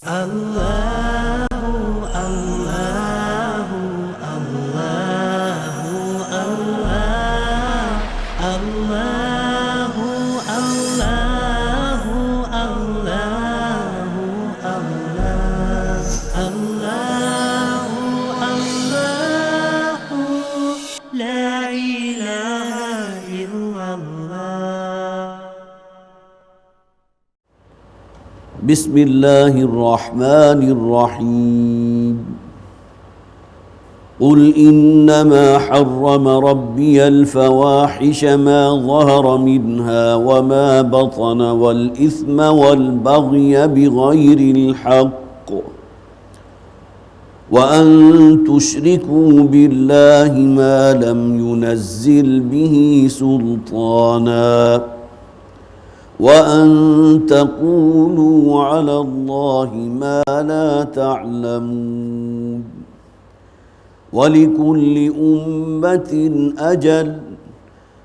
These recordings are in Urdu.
الله الله الله الله الله الله الله الله الله لا إله إلا الله. بسم الله الرحمن الرحيم. قل إنما حرم ربي الفواحش ما ظهر منها وما بطن والإثم والبغي بغير الحق وأن تشركوا بالله ما لم ينزل به سلطانا وأن تقولوا على الله ما لا تعلمون. ولكل أمة أجل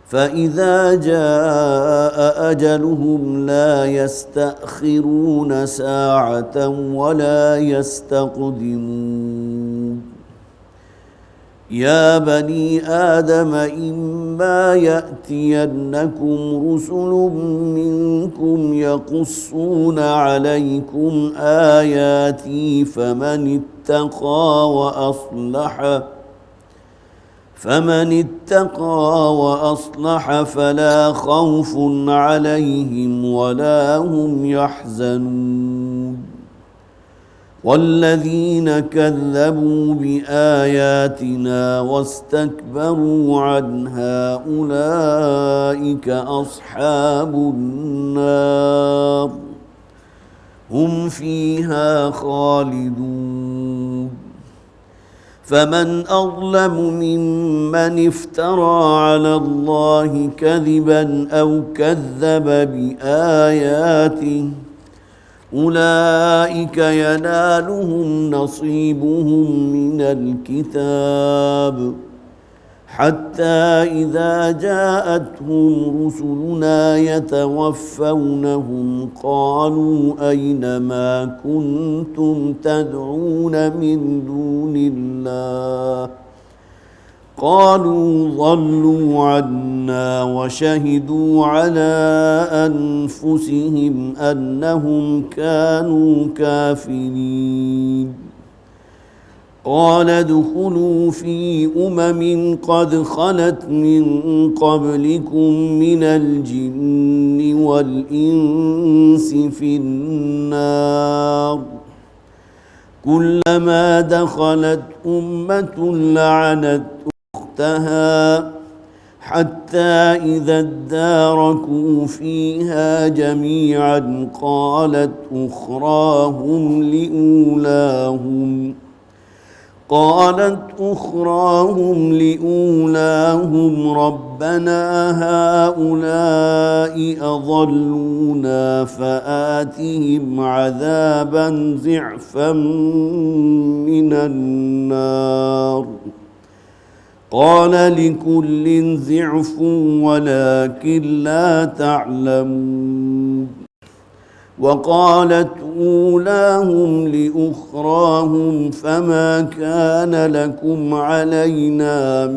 فإذا جاء أجلهم لا يستأخرون ساعة ولا يستقدمون. يا بني آدم إما يأتينكم رسل منكم يقصون عليكم آياتي فمن اتقى وأصلح فلا خوف عليهم ولا هم يحزنون. والذين كذبوا بآياتنا واستكبروا عنها أولئك أصحاب النار هم فيها خالدون. فمن أظلم ممن افترى على الله كذبا أو كذب بآياته أولئك ينالهم نصيبهم من الكتاب حتى إذا جاءتهم رسلنا يتوفونهم قالوا أين ما كنتم تدعون من دون الله قالوا ضلوا عنا وشهدوا على أنفسهم أنهم كانوا كافرين. قال ادخلوا في قد خلت من قبلكم من الجن والإنس في النار كلما دخلت أمة لعنت أختها حتى إذا اداركوا فيها جميعا قالت أخراهم لأولاهم ربنا هؤلاء أضلونا فآتهم عذابا ضعفا من النار قال لكل ضعف ولكن لا تعلمون. وقالت أولاهم لأخراهم فما كان لكم علينا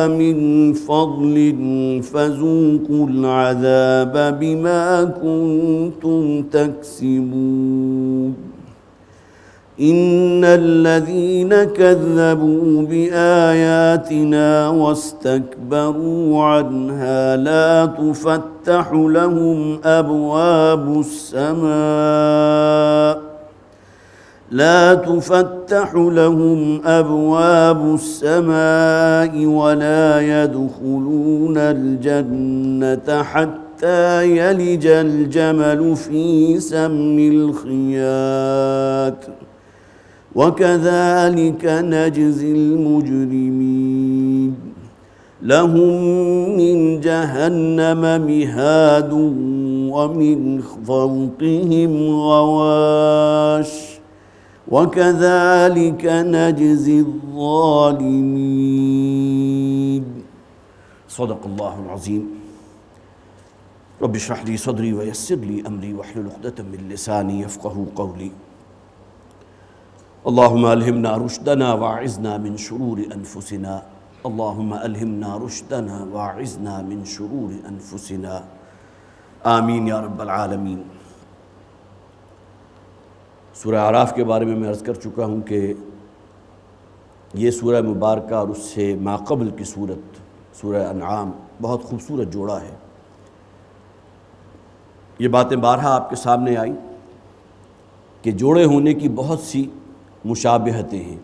من فضل فذوقوا العذاب بما كنتم تكسبون. إن الذين كذبوا بآياتنا واستكبروا عنها لا تفتح لهم أبواب السماء ولا يدخلون الجنة حتى يلج الجمل في سم الخياط وكذلك نجزي المجرمين. لهم من جهنم مهاد ومن فوقهم غواش وكذلك نجزي الظالمين. صدق الله العظيم. رب اشرح لي صدري ويسر لي أمري واحلل عقدة من لساني يفقهوا قولي اللهم ألهمنا رشدنا واعذنا من شرور أنفسنا اللهم ألهمنا رشدنا واعذنا من شرور أنفسنا آمین یا رب العالمین۔ سورہ اعراف کے بارے میں عرض کر چکا ہوں کہ یہ سورہ مبارکہ اور اس سے ماقبل کی سورت سورہ انعام بہت خوبصورت جوڑا ہے۔ یہ باتیں بارہا آپ کے سامنے آئیں کہ جوڑے ہونے کی بہت سی مشابہتیں ہیں۔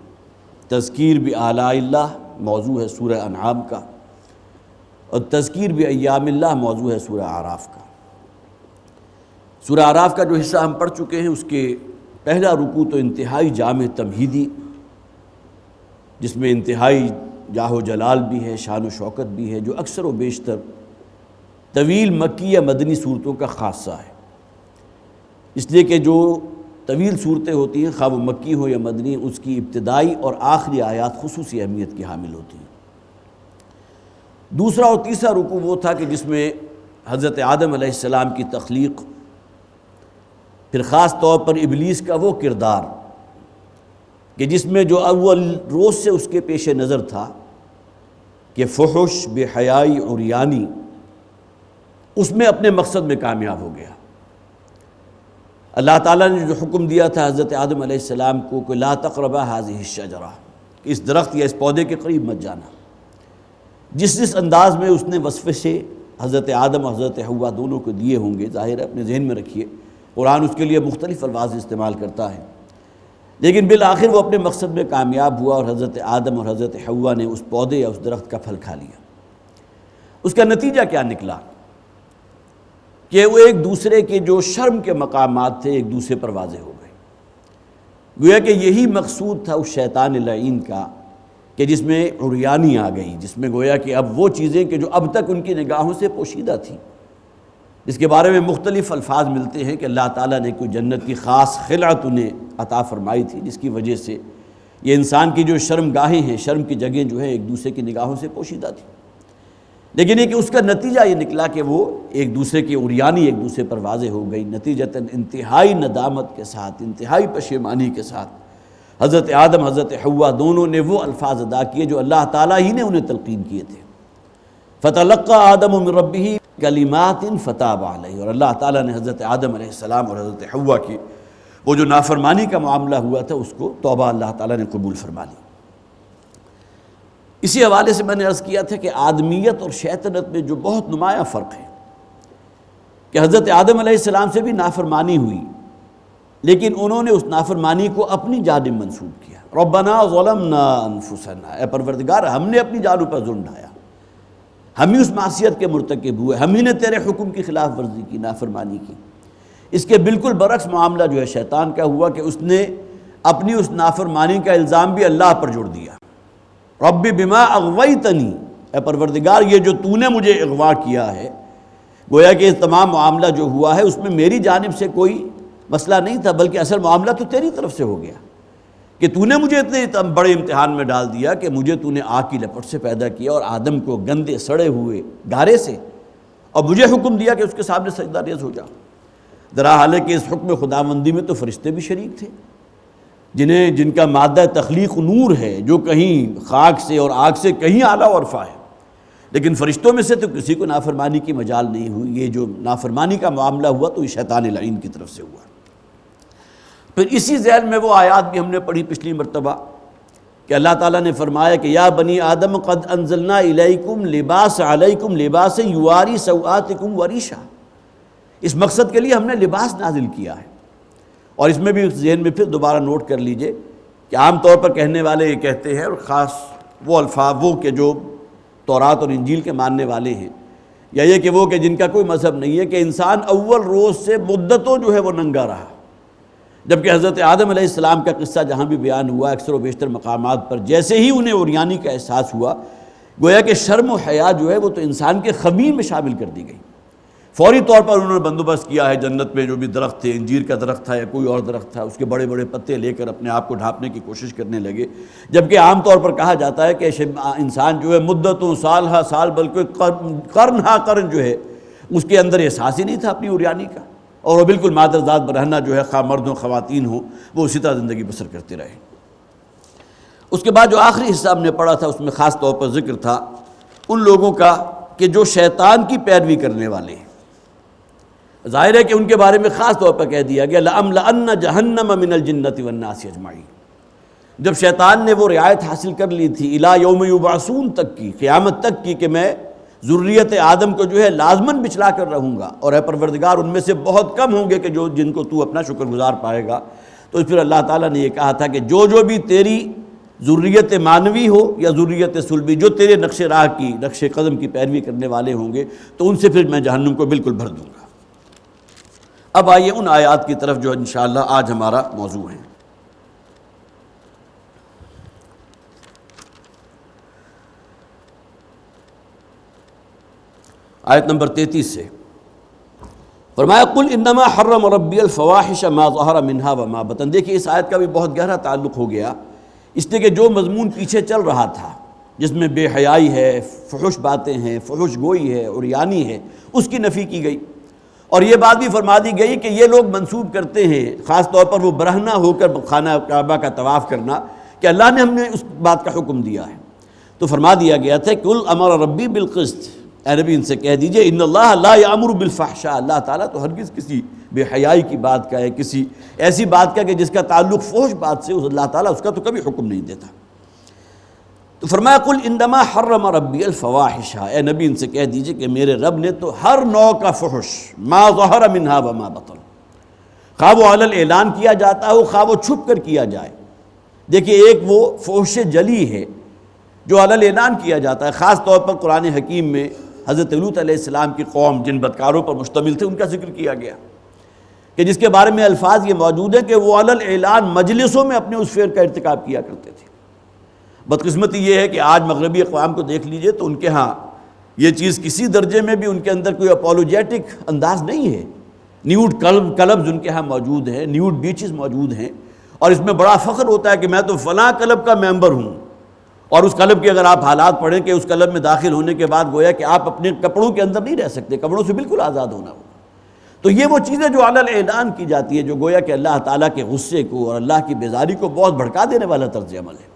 تذکیر بآلاء اللہ موضوع ہے سورہ انعام کا، اور تذکیر بایام اللہ موضوع ہے سورہ اعراف کا۔ سورہ اعراف کا جو حصہ ہم پڑھ چکے ہیں اس کے پہلا رکوع تو انتہائی جامع تمہیدی، جس میں انتہائی جاہ و جلال بھی ہے، شان و شوکت بھی ہے، جو اکثر و بیشتر طویل مکی یا مدنی صورتوں کا خاصہ ہے، اس لیے کہ جو طویل صورتیں ہوتی ہیں خواہ وہ مکی ہو یا مدنی، اس کی ابتدائی اور آخری آیات خصوصی اہمیت کی حامل ہوتی ہیں۔ دوسرا اور تیسرا رکوع وہ تھا کہ جس میں حضرت آدم علیہ السلام کی تخلیق، پھر خاص طور پر ابلیس کا وہ کردار کہ جس میں جو اول روز سے اس کے پیش نظر تھا کہ فحش، بے حیائی، عریانی، اس میں اپنے مقصد میں کامیاب ہو گیا۔ اللہ تعالیٰ نے جو حکم دیا تھا حضرت آدم علیہ السلام کو کہ لا تقربا هذه الشجرہ، کہ اس درخت یا اس پودے کے قریب مت جانا، جس انداز میں اس نے وصف سے حضرت آدم اور حضرت حوا دونوں کو دیے ہوں گے، ظاہر ہے اپنے ذہن میں رکھیے، قرآن اس کے لیے مختلف الفاظ استعمال کرتا ہے، لیکن بالآخر وہ اپنے مقصد میں کامیاب ہوا اور حضرت آدم اور حضرت حوا نے اس پودے یا اس درخت کا پھل کھا لیا۔ اس کا نتیجہ کیا نکلا کہ وہ ایک دوسرے کے جو شرم کے مقامات تھے ایک دوسرے پر واضح ہو گئے۔ گویا کہ یہی مقصود تھا اس شیطان لعین کا کہ جس میں عریانی آ گئی، جس میں گویا کہ اب وہ چیزیں کہ جو اب تک ان کی نگاہوں سے پوشیدہ تھیں، جس کے بارے میں مختلف الفاظ ملتے ہیں کہ اللہ تعالیٰ نے کوئی جنت کی خاص خلعت انہیں عطا فرمائی تھی، جس کی وجہ سے یہ انسان کی جو شرم گاہیں ہیں، شرم کی جگہیں جو ہیں ایک دوسرے کی نگاہوں سے پوشیدہ تھیں، لیکن یہ کہ اس کا نتیجہ یہ نکلا کہ وہ ایک دوسرے کی عریانی ایک دوسرے پر واضح ہو گئی۔ نتیجتاً انتہائی ندامت کے ساتھ، انتہائی پشیمانی کے ساتھ حضرت آدم حضرت حوا دونوں نے وہ الفاظ ادا کیے جو اللہ تعالیٰ ہی نے انہیں تلقین کیے تھے۔ فَتَلَقَّى آدَمُ مِن رَبِّهِ کلمات فتاب علیہ، اور اللہ تعالیٰ نے حضرت آدم علیہ السلام اور حضرت حوا کی وہ جو نافرمانی کا معاملہ ہوا تھا اس کو توبہ اللہ تعالیٰ نے قبول فرما لی۔ اسی حوالے سے میں نے عرض کیا تھا کہ آدمیت اور شیطنت میں جو بہت نمایاں فرق ہے کہ حضرت آدم علیہ السلام سے بھی نافرمانی ہوئی، لیکن انہوں نے اس نافرمانی کو اپنی جانب منسوب کیا۔ ربنا ظلمنا انفسنا، اے پروردگار ہم نے اپنی جانوں پر ظلم ڈھایا، ہم ہی اس معصیت کے مرتکب ہوئے، ہم ہی نے تیرے حکم کی خلاف ورزی کی، نافرمانی کی۔ اس کے بالکل برعکس معاملہ جو ہے شیطان کا ہوا کہ اس نے اپنی اس نافرمانی کا الزام بھی اللہ پر جوڑ دیا۔ رب بما اغویتنی، اے پروردگار یہ جو تو نے مجھے اغوا کیا ہے، گویا کہ یہ تمام معاملہ جو ہوا ہے اس میں میری جانب سے کوئی مسئلہ نہیں تھا، بلکہ اصل معاملہ تو تیری طرف سے ہو گیا کہ تو نے مجھے اتنے بڑے امتحان میں ڈال دیا کہ مجھے تو نے آگ کی لپٹ سے پیدا کیا اور آدم کو گندے سڑے ہوئے گارے سے، اور مجھے حکم دیا کہ اس کے سامنے سجدہ ریز ہو جا۔ درا حالانکہ اس حکم خداوندی میں تو فرشتے بھی شریک تھے، جن کا مادہ تخلیق نور ہے، جو کہیں خاک سے اور آگ سے کہیں اعلیٰ و ارفع ہے، لیکن فرشتوں میں سے تو کسی کو نافرمانی کی مجال نہیں ہوئی۔ یہ جو نافرمانی کا معاملہ ہوا تو یہ شیطان لعین کی طرف سے ہوا۔ پھر اسی ذیل میں وہ آیات بھی ہم نے پڑھی پچھلی مرتبہ کہ اللہ تعالیٰ نے فرمایا کہ یا بنی آدم قد انزلنا الیکم لباس علیکم لباس یواری سوآتکم وریشا، اس مقصد کے لیے ہم نے لباس نازل کیا ہے۔ اور اس میں بھی ذہن میں پھر دوبارہ نوٹ کر لیجئے کہ عام طور پر کہنے والے یہ کہتے ہیں، اور خاص وہ الفاظ وہ کہ جو تورات اور انجیل کے ماننے والے ہیں، یا یہ کہ وہ کہ جن کا کوئی مذہب نہیں ہے، کہ انسان اول روز سے مدتوں جو ہے وہ ننگا رہا، جبکہ حضرت آدم علیہ السلام کا قصہ جہاں بھی بیان ہوا اکثر و بیشتر مقامات پر جیسے ہی انہیں عریانی کا احساس ہوا، گویا کہ شرم و حیا جو ہے وہ تو انسان کے خمیر میں شامل کر دی گئی۔ فوری طور پر انہوں نے بندوبست کیا ہے جنت میں جو بھی درخت تھے، انجیر کا درخت تھا یا کوئی اور درخت تھا، اس کے بڑے بڑے پتے لے کر اپنے آپ کو ڈھانپنے کی کوشش کرنے لگے، جبکہ عام طور پر کہا جاتا ہے کہ انسان جو ہے مدتوں سال ہا سال بلکہ قرن ہا قرن جو ہے اس کے اندر احساس ہی نہیں تھا اپنی اوریانی کا، اور وہ بالکل مادر ذات برہنہ جو ہے، خواہ مرد ہوں خواتین ہوں، وہ اسی طرح زندگی بسر کرتے رہے۔ اس کے بعد جو آخری حصہ ہم نے پڑھا تھا اس میں خاص طور پر ذکر تھا ان لوگوں کا کہ جو شیطان کی پیروی کرنے والے ہیں۔ ظاہر ہے کہ ان کے بارے میں خاص طور پر کہہ دیا گیا لَأَمْلَأَنَّ جَهَنَّمَ مِنَ الْجِنَّةِ وَالنَّاسِ أَجْمَعِينَ۔ جب شیطان نے وہ رعایت حاصل کر لی تھی اِلَى يَوْمِ يُبْعَثُونَ تک کی، قیامت تک کی، کہ میں ذریت آدم کو جو ہے لازماً بچلا کر رہوں گا، اور اے پروردگار ان میں سے بہت کم ہوں گے کہ جن کو تو اپنا شکر گزار پائے گا۔ تو پھر اللہ تعالیٰ نے یہ کہا تھا کہ جو بھی تیری ذریت مانوی ہو یا ذریت صلبی، جو تیرے نقش راہ کی، نقش قدم کی پیروی کرنے والے ہوں گے، تو ان سے پھر میں جہنم کو بالکل بھر دوں گا۔ اب آئیے ان آیات کی طرف جو انشاءاللہ آج ہمارا موضوع ہے۔ آیت نمبر 33 سے فرمایا قُلْ إِنَّمَا حَرَّمَ رَبِّيَ الْفَوَاحِشَ مَا ظَهَرَ مِنْهَا وَمَا بَطَنَ۔ دیکھیے اس آیت کا بھی بہت گہرا تعلق ہو گیا، اس لیے کہ جو مضمون پیچھے چل رہا تھا جس میں بے حیائی ہے، فحش باتیں ہیں، فحش گوئی ہے، عریانی ہے، اس کی نفی کی گئی، اور یہ بات بھی فرما دی گئی کہ یہ لوگ منسوب کرتے ہیں، خاص طور پر وہ برہنہ ہو کر خانہ کعبہ کا طواف کرنا، کہ اللہ نے ہم نے اس بات کا حکم دیا ہے۔ تو فرما دیا گیا تھا قُلْ أَمَرَ رَبِّي بِالْقِسْطِ، اے نبی ان سے کہہ دیجئے ان اللہ لا یأمر بالفحشاء، اللہ تعالیٰ تو ہرگز کسی بے حیائی کی بات کا ہے، کسی ایسی بات کا کہ جس کا تعلق فحش بات سے، اللہ تعالیٰ اس کا تو کبھی حکم نہیں دیتا۔ تو فرمایا قل انما حرم ربی الفواحش، اے نبی ان سے کہہ دیجئے کہ میرے رب نے تو ہر نوع کا فحش، ما ظہر منہا وما بطن، خواہ وہ علل اعلان کیا جاتا ہو، خواہ وہ چھپ کر کیا جائے۔ دیکھیے ایک وہ فحش جلی ہے جو علل اعلان کیا جاتا ہے، خاص طور پر قرآن حکیم میں حضرت لوط علیہ السلام کی قوم جن بدکاروں پر مشتمل تھے ان کا ذکر کیا گیا، کہ جس کے بارے میں الفاظ یہ موجود ہیں کہ وہ علل اعلان مجلسوں میں اپنے اس فعل کا ارتکاب کیا کرتے تھے۔ بدقسمتی یہ ہے کہ آج مغربی اقوام کو دیکھ لیجئے تو ان کے ہاں یہ چیز کسی درجے میں بھی ان کے اندر کوئی اپولوجیٹک انداز نہیں ہے۔ نیوڈ کلبز ان کے ہاں موجود ہیں، نیوڈ بیچز موجود ہیں، اور اس میں بڑا فخر ہوتا ہے کہ میں تو فلاں کلب کا ممبر ہوں، اور اس کلب کے اگر آپ حالات پڑھیں کہ اس کلب میں داخل ہونے کے بعد گویا کہ آپ اپنے کپڑوں کے اندر نہیں رہ سکتے، کپڑوں سے بالکل آزاد ہونا ہوگا۔ تو یہ وہ چیزیں جو علل اعلان کی جاتی ہے، جو گویا کہ اللہ تعالیٰ کے غصے کو اور اللہ کی بیزاری کو بہت بھڑکا دینے والا طرز عمل ہے۔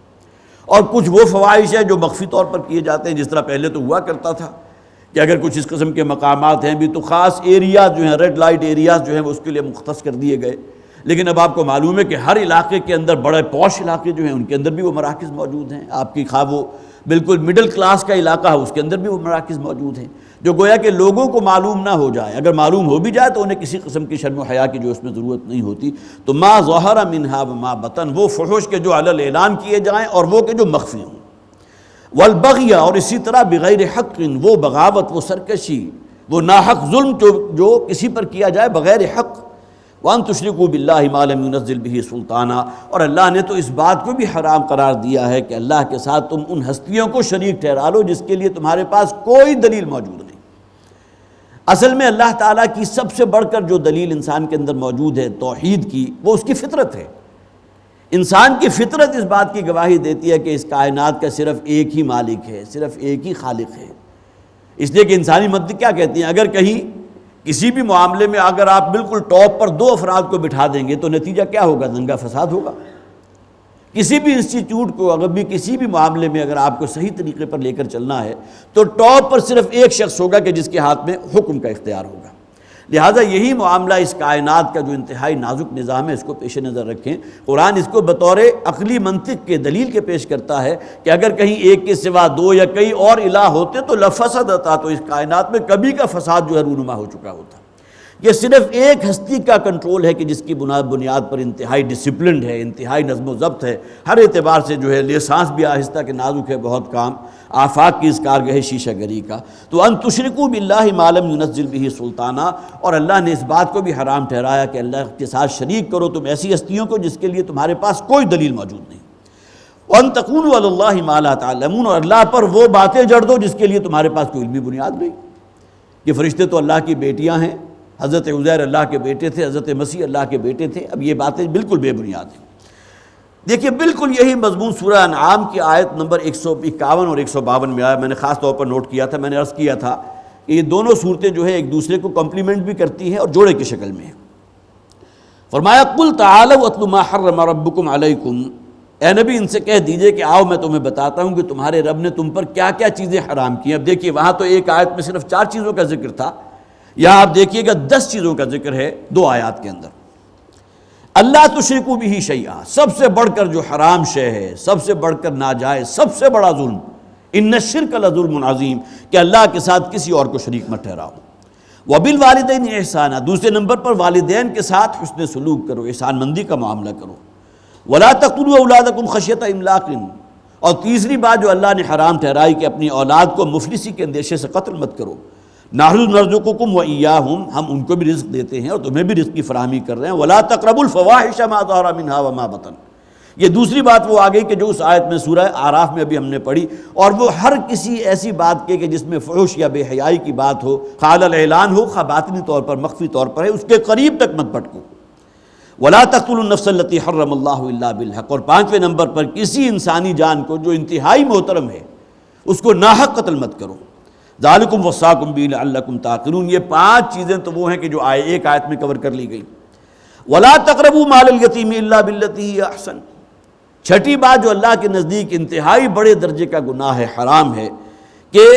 اور کچھ وہ فواحش ہیں جو مخفی طور پر کیے جاتے ہیں، جس طرح پہلے تو ہوا کرتا تھا کہ اگر کچھ اس قسم کے مقامات ہیں بھی تو خاص ایریاز جو ہیں، ریڈ لائٹ ایریاز جو ہیں وہ اس کے لیے مختص کر دیے گئے، لیکن اب آپ کو معلوم ہے کہ ہر علاقے کے اندر بڑے پوش علاقے جو ہیں ان کے اندر بھی وہ مراکز موجود ہیں۔ آپ کی خواہ وہ بالکل مڈل کلاس کا علاقہ ہے اس کے اندر بھی وہ مراکز موجود ہیں، جو گویا کہ لوگوں کو معلوم نہ ہو جائے، اگر معلوم ہو بھی جائے تو انہیں کسی قسم کی شرم و حیا کی جو اس میں ضرورت نہیں ہوتی۔ تو ما ظہر منہا وما بطن، وہ فحش کے جو علل اعلان کیے جائیں اور وہ کہ جو مخفی ہوں۔ والبغی، اور اسی طرح بغیر حق، وہ بغاوت، وہ سرکشی، وہ ناحق ظلم جو کسی پر کیا جائے بغیر حق۔ وَأَن تُشْرِكُوا بِاللَّهِ مَا لَمْ يُنَزِّلْ بِهِ سُلْطَانًا، اور اللہ نے تو اس بات کو بھی حرام قرار دیا ہے کہ اللہ کے ساتھ تم ان ہستیوں کو شریک ٹھہرا لو جس کے لیے تمہارے پاس کوئی دلیل موجود نہیں۔ اصل میں اللہ تعالیٰ کی سب سے بڑھ کر جو دلیل انسان کے اندر موجود ہے توحید کی، وہ اس کی فطرت ہے۔ انسان کی فطرت اس بات کی گواہی دیتی ہے کہ اس کائنات کا صرف ایک ہی مالک ہے، صرف ایک ہی خالق ہے۔ اس لیے کہ انسانی منطق کیا کہتی ہیں، اگر کہیں کسی بھی معاملے میں اگر آپ بالکل ٹاپ پر دو افراد کو بٹھا دیں گے تو نتیجہ کیا ہوگا؟ دنگا فساد ہوگا۔ کسی بھی انسٹیٹیوٹ کو اگر بھی کسی بھی معاملے میں اگر آپ کو صحیح طریقے پر لے کر چلنا ہے تو ٹاپ پر صرف ایک شخص ہوگا کہ جس کے ہاتھ میں حکم کا اختیار ہوگا۔ لہٰذا یہی معاملہ اس کائنات کا جو انتہائی نازک نظام ہے اس کو پیش نظر رکھیں۔ قرآن اس کو بطور عقلی منطق کے دلیل کے پیش کرتا ہے کہ اگر کہیں ایک کے سوا دو یا کئی اور الہ ہوتے تو لفسدتا، تو اس کائنات میں کبھی کا فساد جو ہے رونما ہو چکا ہوتا۔ یہ صرف ایک ہستی کا کنٹرول ہے کہ جس کی بنیاد پر انتہائی ڈسپلنڈ ہے، انتہائی نظم و ضبط ہے، ہر اعتبار سے جو ہے لسانس بھی آہستہ کہ نازک ہے بہت کام، آفاق کی اس کارگہ شیشہ گری کا۔ تو ان تشرکوا باللہ ما لم ينزل به سلطانا، اور اللہ نے اس بات کو بھی حرام ٹھہرایا کہ اللہ کے ساتھ شریک کرو تم ایسی ہستیوں کو جس کے لیے تمہارے پاس کوئی دلیل موجود نہیں۔ وان تقولوا علی اللہ ما لا تعلمون، اور اللہ پر وہ باتیں جڑ دو جس کے لیے تمہارے پاس کوئی علمی بنیاد نہیں۔ یہ فرشتے تو اللہ کی بیٹیاں ہیں، حضرت عزیر اللہ کے بیٹے تھے، حضرت مسیح اللہ کے بیٹے تھے، اب یہ باتیں بالکل بے بنیاد ہیں۔ دیکھیے بالکل یہی مضمون سورہ انعام کی آیت نمبر 151 اور 152 میں آیا، میں نے خاص طور پر نوٹ کیا تھا۔ میں نے عرض کیا تھا کہ یہ دونوں صورتیں جو ہے ایک دوسرے کو کمپلیمنٹ بھی کرتی ہیں اور جوڑے کی شکل میں ہیں۔ فرمایا قل تعالوا اتل ما حرم ربکم علیکم، اے نبی ان سے کہہ دیجئے کہ آؤ میں تمہیں بتاتا ہوں کہ تمہارے رب نے تم پر کیا کیا چیزیں حرام کی ہیں۔ اب دیکھیے وہاں تو ایک آیت میں صرف 4 چیزوں کا ذکر تھا، یہاں آپ دیکھیے گا 10 چیزوں کا ذکر ہے 2 آیات کے اندر۔ اللہ تشرکوا بہ شیئا، سب سے بڑھ کر جو حرام شے ہے، سب سے بڑھ کر ناجائز، سب سے بڑا ظلم، ان الشرک لظلم عظیم، کہ اللہ کے ساتھ کسی اور کو شریک مت ٹھہراؤ۔ وبالوالدین احسانا، دوسرے نمبر پر والدین کے ساتھ حسن سلوک کرو، احسان مندی کا معاملہ کرو۔ ولا تقتلوا اولادکم خشیۃ املاق، اور تیسری بات جو اللہ نے حرام ٹھہرائی کہ اپنی اولاد کو مفلسی کے اندیشے سے قتل مت کرو۔ نحن نرزقکم وإیاہم، ہم ان کو بھی رزق دیتے ہیں اور تمہیں بھی رزق کی فراہمی کر رہے ہیں۔ ولا تقربوا الفواحش ما ظہر منها وما بطن، یہ دوسری بات وہ آ گئی کہ جو اس آیت میں سورہ اعراف میں ابھی ہم نے پڑھی، اور وہ ہر کسی ایسی بات کے کہ جس میں فحش یا بے حیائی کی بات ہو، خال الاعلان ہو، خواہ باطنی طور پر مخفی طور پر ہے، اس کے قریب تک مت پٹکو۔ ولا تقتلوا النفس التي حرم اللہ الا بالحق، اور 5ویں نمبر پر کسی انسانی جان کو جو انتہائی محترم ہے اس کو ناحق قتل مت کرو۔ ذالکم وصاکم بہ لعلکم تعقلون، یہ 5 چیزیں تو وہ ہیں کہ جو ایک آیت میں کور کر لی گئی۔ ولا تقربوا مال الیتیم الا بالتی ہی احسن، چھٹی بات جو اللہ کے نزدیک انتہائی بڑے درجے کا گناہ ہے، حرام ہے، کہ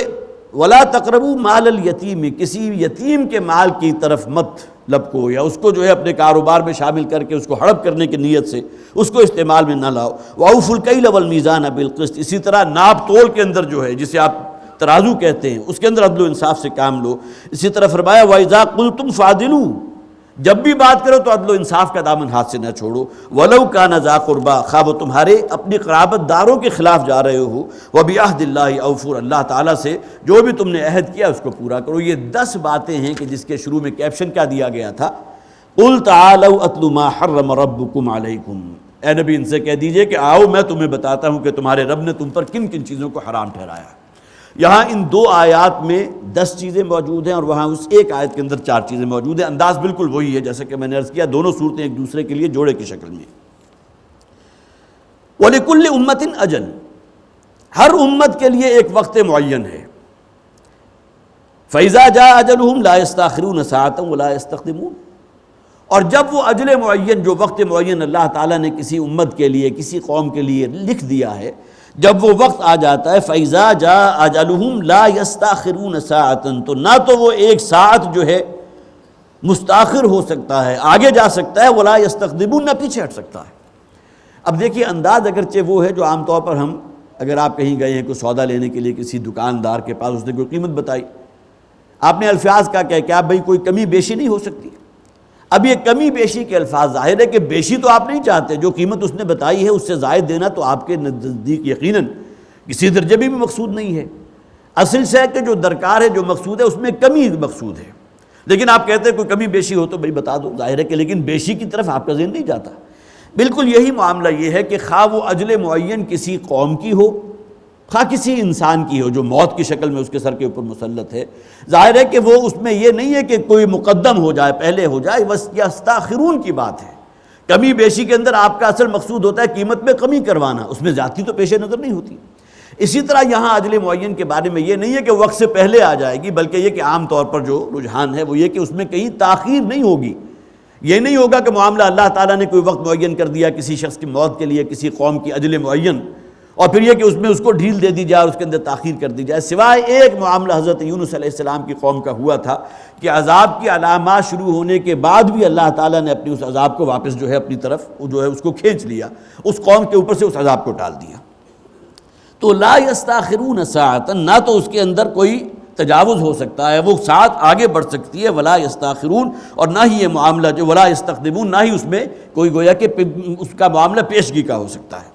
ولا تقربوا مال الیتیم، کسی یتیم کے مال کی طرف مت لپکو، یا اس کو جو ہے اپنے کاروبار میں شامل کر کے اس کو ہڑپ کرنے کی نیت سے اس کو استعمال میں نہ لاؤ۔ واوفوا الکیل والمیزان بالقسط، اسی طرح ناپ تول کے اندر جو ہے جسے آپ ترازو کہتے ہیں اس کے اندر عدل و انصاف سے کام لو۔ اسی طرح فرمایا وَإِذَا قُلْتُمْ فَعْدِلُوا، جب بھی بات کرو تو عدل و انصاف کا دامن ہاتھ سے نہ چھوڑو۔ وَلَوْ كَانَ ذَا قُرْبَىٰ، خواہ وہ تمہارے اپنی قرابت داروں کے خلاف جا رہے ہو۔ وَبِعَهْدِ اللَّهِ أَوْفُوا، اللہ تعالیٰ سے جو بھی تم نے عہد کیا اس کو پورا کرو۔ یہ 10 باتیں ہیں کہ جس کے شروع میں کیپشن کیا دیا گیا تھا، قُلْ تَعَالَوْا أَتْلُ مَا حَرَّمَ رَبُّكُمْ عَلَيْكُمْ، اے نبی ان سے کہہ دیجئے کہ آؤ میں تمہیں بتاتا ہوں کہ تمہارے رب نے تم پر کن کن چیزوں کو حرام ٹھہرایا۔ یہاں ان 2 آیات میں 10 چیزیں موجود ہیں اور وہاں اس ایک آیت کے اندر 4 چیزیں موجود ہیں۔ انداز بالکل وہی ہے جیسا کہ میں نے عرض کیا، دونوں صورتیں ایک دوسرے کے لیے جوڑے کی شکل میں۔ وَلِكُلِّ أُمَّةٍ أَجَلٌ، ہر امت کے لیے ایک وقت معین ہے۔ فَإِذَا جَاءَ أَجَلُهُمْ لَا يَسْتَأْخِرُونَ سَاعَةً وَلَا يَسْتَقْدِمُونَ، اور جب وہ اجل معین، جو وقت معین اللہ تعالیٰ نے کسی امت کے لیے، کسی قوم کے لیے لکھ دیا ہے، جب وہ وقت آ جاتا ہے فَإِذَا جَاءَ أَجَلُهُمْ لَا يَسْتَأْخِرُونَ سَاعَةً، تو نہ تو وہ ایک ساعت جو ہے مستاخر ہو سکتا ہے، آگے جا سکتا ہے، وَلَا يَسْتَقْدِمُونَ، نہ پیچھے ہٹ سکتا ہے۔ اب دیکھیے انداز اگرچہ وہ ہے جو عام طور پر ہم، اگر آپ کہیں گئے ہیں کوئی سودا لینے کے لیے کسی دکاندار کے پاس، اس نے کوئی قیمت بتائی، آپ نے الفاظ کا کہ آپ بھائی کوئی کمی بیشی نہیں ہو سکتی۔ اب یہ کمی بیشی کے الفاظ، ظاہر ہے کہ بیشی تو آپ نہیں چاہتے، جو قیمت اس نے بتائی ہے اس سے زائد دینا تو آپ کے نزدیک یقیناً کسی درجے بھی مقصود نہیں ہے۔ اصل سے ہے کہ جو درکار ہے، جو مقصود ہے، اس میں کمی مقصود ہے، لیکن آپ کہتے ہیں کوئی کمی بیشی ہو تو بھائی بتا دو، ظاہر ہے کہ لیکن بیشی کی طرف آپ کا ذہن نہیں جاتا۔ بالکل یہی معاملہ یہ ہے کہ خواہ وہ اجل معین کسی قوم کی ہو، خواہ کسی انسان کی ہو جو موت کی شکل میں اس کے سر کے اوپر مسلط ہے، ظاہر ہے کہ وہ اس میں یہ نہیں ہے کہ کوئی مقدم ہو جائے، پہلے ہو جائے، بس یستاخرون کی بات ہے۔ کمی بیشی کے اندر آپ کا اصل مقصود ہوتا ہے قیمت میں کمی کروانا، اس میں زیادتی تو پیش نظر نہیں ہوتی۔ اسی طرح یہاں اجل معین کے بارے میں یہ نہیں ہے کہ وقت سے پہلے آ جائے گی، بلکہ یہ کہ عام طور پر جو رجحان ہے وہ یہ کہ اس میں کہیں تاخیر نہیں ہوگی۔ یہ نہیں ہوگا کہ معاملہ اللہ تعالیٰ نے کوئی وقت معین کر دیا کسی شخص کی موت کے لیے، کسی قوم کی اجل معین، اور پھر یہ کہ اس میں اس کو ڈھیل دے دی جائے اور اس کے اندر تاخیر کر دی جائے، سوائے ایک معاملہ حضرت یونس علیہ السلام کی قوم کا ہوا تھا کہ عذاب کی علامات شروع ہونے کے بعد بھی اللہ تعالیٰ نے اپنی اس عذاب کو واپس جو ہے اپنی طرف جو ہے اس کو کھینچ لیا، اس قوم کے اوپر سے اس عذاب کو ٹال دیا۔ تو لا یستاخرون ساعۃ، نہ تو اس کے اندر کوئی تجاوز ہو سکتا ہے، وہ ساتھ آگے بڑھ سکتی ہے، ولا یستاخرون، اور نہ ہی یہ معاملہ جو ولا یستقدمون، نہ ہی اس میں کوئی گویا کہ اس کا معاملہ پیشگی کا ہو سکتا ہے۔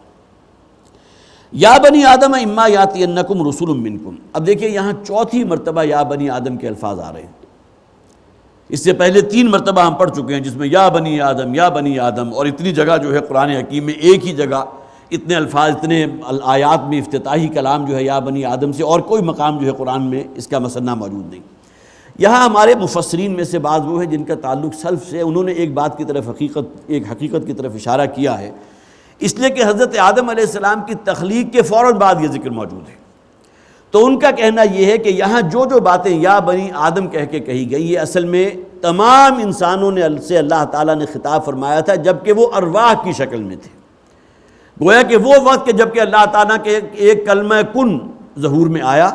یا بنی آدم اما یاتینکم رسول منکم، اب دیکھیے یہاں 4تھی مرتبہ یا بنی آدم کے الفاظ آ رہے ہیں۔ اس سے پہلے 3 مرتبہ ہم پڑھ چکے ہیں جس میں یا بنی آدم یا بنی آدم، اور اتنی جگہ جو ہے قرآن حکیم میں ایک ہی جگہ اتنے الفاظ، اتنے آیات میں افتتاحی کلام جو ہے یا بنی آدم سے، اور کوئی مقام جو ہے قرآن میں اس کا مثنیٰ موجود نہیں۔ یہاں ہمارے مفسرین میں سے بعض وہ ہیں جن کا تعلق سلف سے، انہوں نے ایک بات کی طرف ایک حقیقت کی طرف اشارہ کیا ہے، اس لیے کہ حضرت آدم علیہ السلام کی تخلیق کے فوراً بعد یہ ذکر موجود ہے۔ تو ان کا کہنا یہ ہے کہ یہاں جو باتیں یا بنی آدم کہہ کے کہی گئی، یہ اصل میں تمام انسانوں نے سے اللہ تعالیٰ نے خطاب فرمایا تھا جبکہ وہ ارواح کی شکل میں تھے۔ گویا کہ وہ وقت کہ جب کہ اللہ تعالیٰ کے ایک کلمہ کن ظہور میں آیا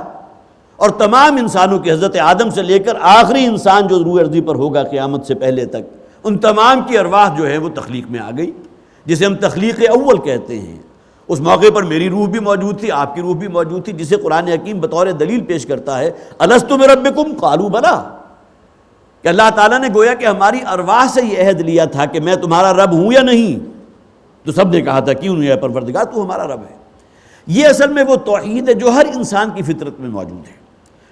اور تمام انسانوں کے حضرت آدم سے لے کر آخری انسان جو روح ارضی پر ہوگا قیامت سے پہلے تک، ان تمام کی ارواح جو ہے وہ تخلیق میں آ گئی، جسے ہم تخلیق اول کہتے ہیں۔ اس موقع پر میری روح بھی موجود تھی، آپ کی روح بھی موجود تھی، جسے قرآن حکیم بطور دلیل پیش کرتا ہے الست بربکم قالوا بلی، کہ اللہ تعالیٰ نے گویا کہ ہماری ارواح سے یہ عہد لیا تھا کہ میں تمہارا رب ہوں یا نہیں، تو سب نے کہا تھا کیوں نہیں ہے پروردگار، تو ہمارا رب ہے۔ یہ اصل میں وہ توحید ہے جو ہر انسان کی فطرت میں موجود ہے،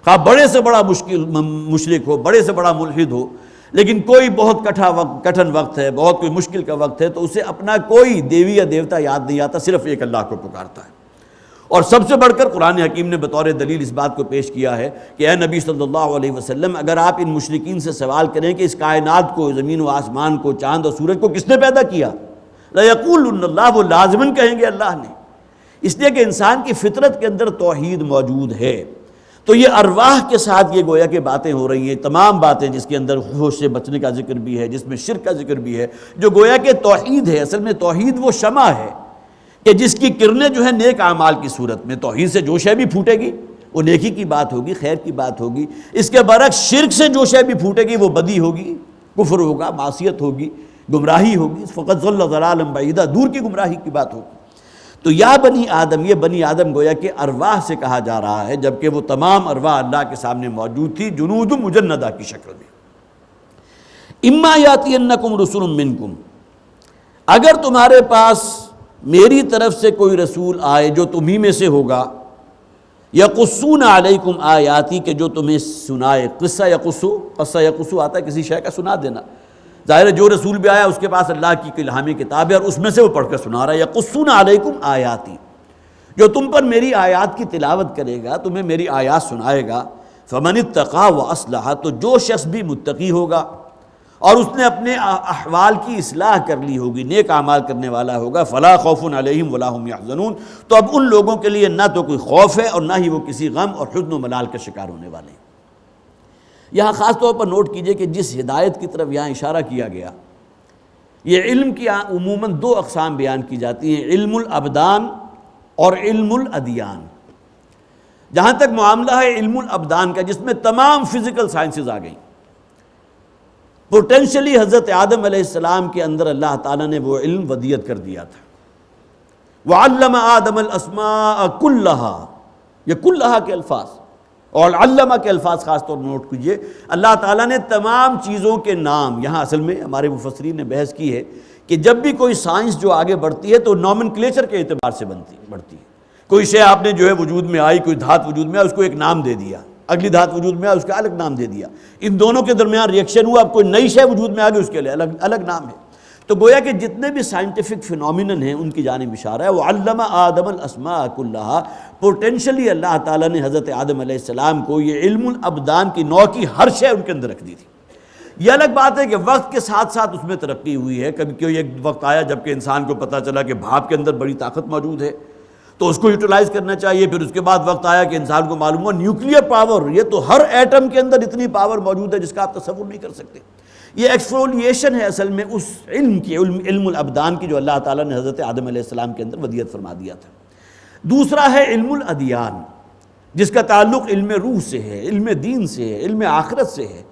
خواہ بڑے سے بڑا مشرک ہو، بڑے سے بڑا ملحد ہو، لیکن کوئی بہت کٹھن وقت ہے، بہت کوئی مشکل کا وقت ہے، تو اسے اپنا کوئی دیوی یا دیوتا یاد نہیں آتا، صرف ایک اللہ کو پکارتا ہے۔ اور سب سے بڑھ کر قرآن حکیم نے بطور دلیل اس بات کو پیش کیا ہے کہ اے نبی صلی اللہ علیہ وسلم، اگر آپ ان مشرکین سے سوال کریں کہ اس کائنات کو، زمین و آسمان کو، چاند اور سورج کو کس نے پیدا کیا، لَيَقُولُنَّ اللَّهُ، وہ لازماً کہیں گے اللہ نے، اس لیے کہ انسان کی فطرت کے اندر توحید موجود ہے۔ تو یہ ارواح کے ساتھ یہ گویا کہ باتیں ہو رہی ہیں، تمام باتیں جس کے اندر ہوش سے بچنے کا ذکر بھی ہے، جس میں شرک کا ذکر بھی ہے، جو گویا کہ توحید ہے۔ اصل میں توحید وہ شمع ہے کہ جس کی کرنیں جو ہے نیک اعمال کی صورت میں، توحید سے جو شے بھی پھوٹے گی وہ نیکی کی بات ہوگی، خیر کی بات ہوگی۔ اس کے برعکس شرک سے جو شے بھی پھوٹے گی وہ بدی ہوگی، کفر ہوگا، معصیت ہوگی، گمراہی ہوگی، فقط ضل ضلالا بعیدا، دور کی گمراہی کی بات ہوگی۔ تو یا بنی آدم، یہ بنی آدم گویا کہ ارواح سے کہا جا رہا ہے، جبکہ وہ تمام ارواح اللہ کے سامنے موجود تھی جنود مجندہ کی شکل میں۔ اما یاتینکم رسول منکم، اگر تمہارے پاس میری طرف سے کوئی رسول آئے جو تمہیں میں سے ہوگا، یقصون علیکم آیاتی، کہ جو تمہیں سنائے، قصہ یقصو آتا ہے کسی شے کا سنا دینا، ظاہر ہے جو رسول بھی آیا اس کے پاس اللہ کی الہامی کتاب ہے اور اس میں سے وہ پڑھ کر سنا رہا ہے۔ یقصون علیکم آیاتی، جو تم پر میری آیات کی تلاوت کرے گا، تمہیں میری آیات سنائے گا، فمن اتقی واصلح، تو جو شخص بھی متقی ہوگا اور اس نے اپنے احوال کی اصلاح کر لی ہوگی، نیک اعمال کرنے والا ہوگا، فلا خوف علیہم ولا هم یحزنون، تو اب ان لوگوں کے لیے نہ تو کوئی خوف ہے اور نہ ہی وہ کسی غم اور حزن و ملال کا شکار ہونے والے ہیں۔ یہاں خاص طور پر نوٹ کیجئے کہ جس ہدایت کی طرف یہاں اشارہ کیا گیا، یہ علم کی عموماً دو اقسام بیان کی جاتی ہیں، علم الابدان اور علم الادیان۔ جہاں تک معاملہ ہے علم الابدان کا، جس میں تمام فزیکل سائنسز آ گئیں، پوٹینشلی حضرت آدم علیہ السلام کے اندر اللہ تعالیٰ نے وہ علم ودیت کر دیا تھا۔ وَعَلَّمَ آدَمَ الْأَسْمَاءَ كُلَّهَا، یہ کلہا کے الفاظ اور علمہ کے الفاظ خاص طور پر نوٹ کیجئے، اللہ تعالیٰ نے تمام چیزوں کے نام، یہاں اصل میں ہمارے مفسرین نے بحث کی ہے کہ جب بھی کوئی سائنس جو آگے بڑھتی ہے تو نومنکلیچر کے اعتبار سے بڑھتی ہے۔ کوئی شے آپ نے جو ہے وجود میں آئی، کوئی دھات وجود میں آئی، اس کو ایک نام دے دیا، اگلی دھات وجود میں آئی، اس کا الگ نام دے دیا، ان دونوں کے درمیان ریئیکشن ہوا، اب کوئی نئی شے وجود میں آ گئی، اس کے لیے الگ نام ہے۔ تو گویا کہ جتنے بھی سائنٹیفک فینومینن ہیں ان کی جانب اشارہ ہے۔ وَعَلَّمَ آدَمَ الْأَسْمَاءَ كُلَّهَا، پوٹینشلی اللہ تعالیٰ نے حضرت آدم علیہ السلام کو یہ علم الابدان کی نوع کی ہر شے ان کے اندر رکھ دی تھی۔ یہ الگ بات ہے کہ وقت کے ساتھ ساتھ اس میں ترقی ہوئی ہے، کبھی کوئی ایک وقت آیا جب کہ انسان کو پتہ چلا کہ بھاپ کے اندر بڑی طاقت موجود ہے تو اس کو یوٹیلائز کرنا چاہیے، پھر اس کے بعد وقت آیا کہ انسان کو معلوم ہوا نیوکلیئر پاور، یہ تو ہر ایٹم کے اندر اتنی پاور موجود ہے جس کا آپ تصور نہیں کر سکتے۔ یہ ایکسفولیشن ہے اصل میں اس علم کی، علم الابدان کی، جو اللہ تعالیٰ نے حضرت آدم علیہ السلام کے اندر ودیت فرما دیا تھا۔ دوسرا ہے علم الادیان، جس کا تعلق علم روح سے ہے، علم دین سے ہے، علم آخرت سے ہے۔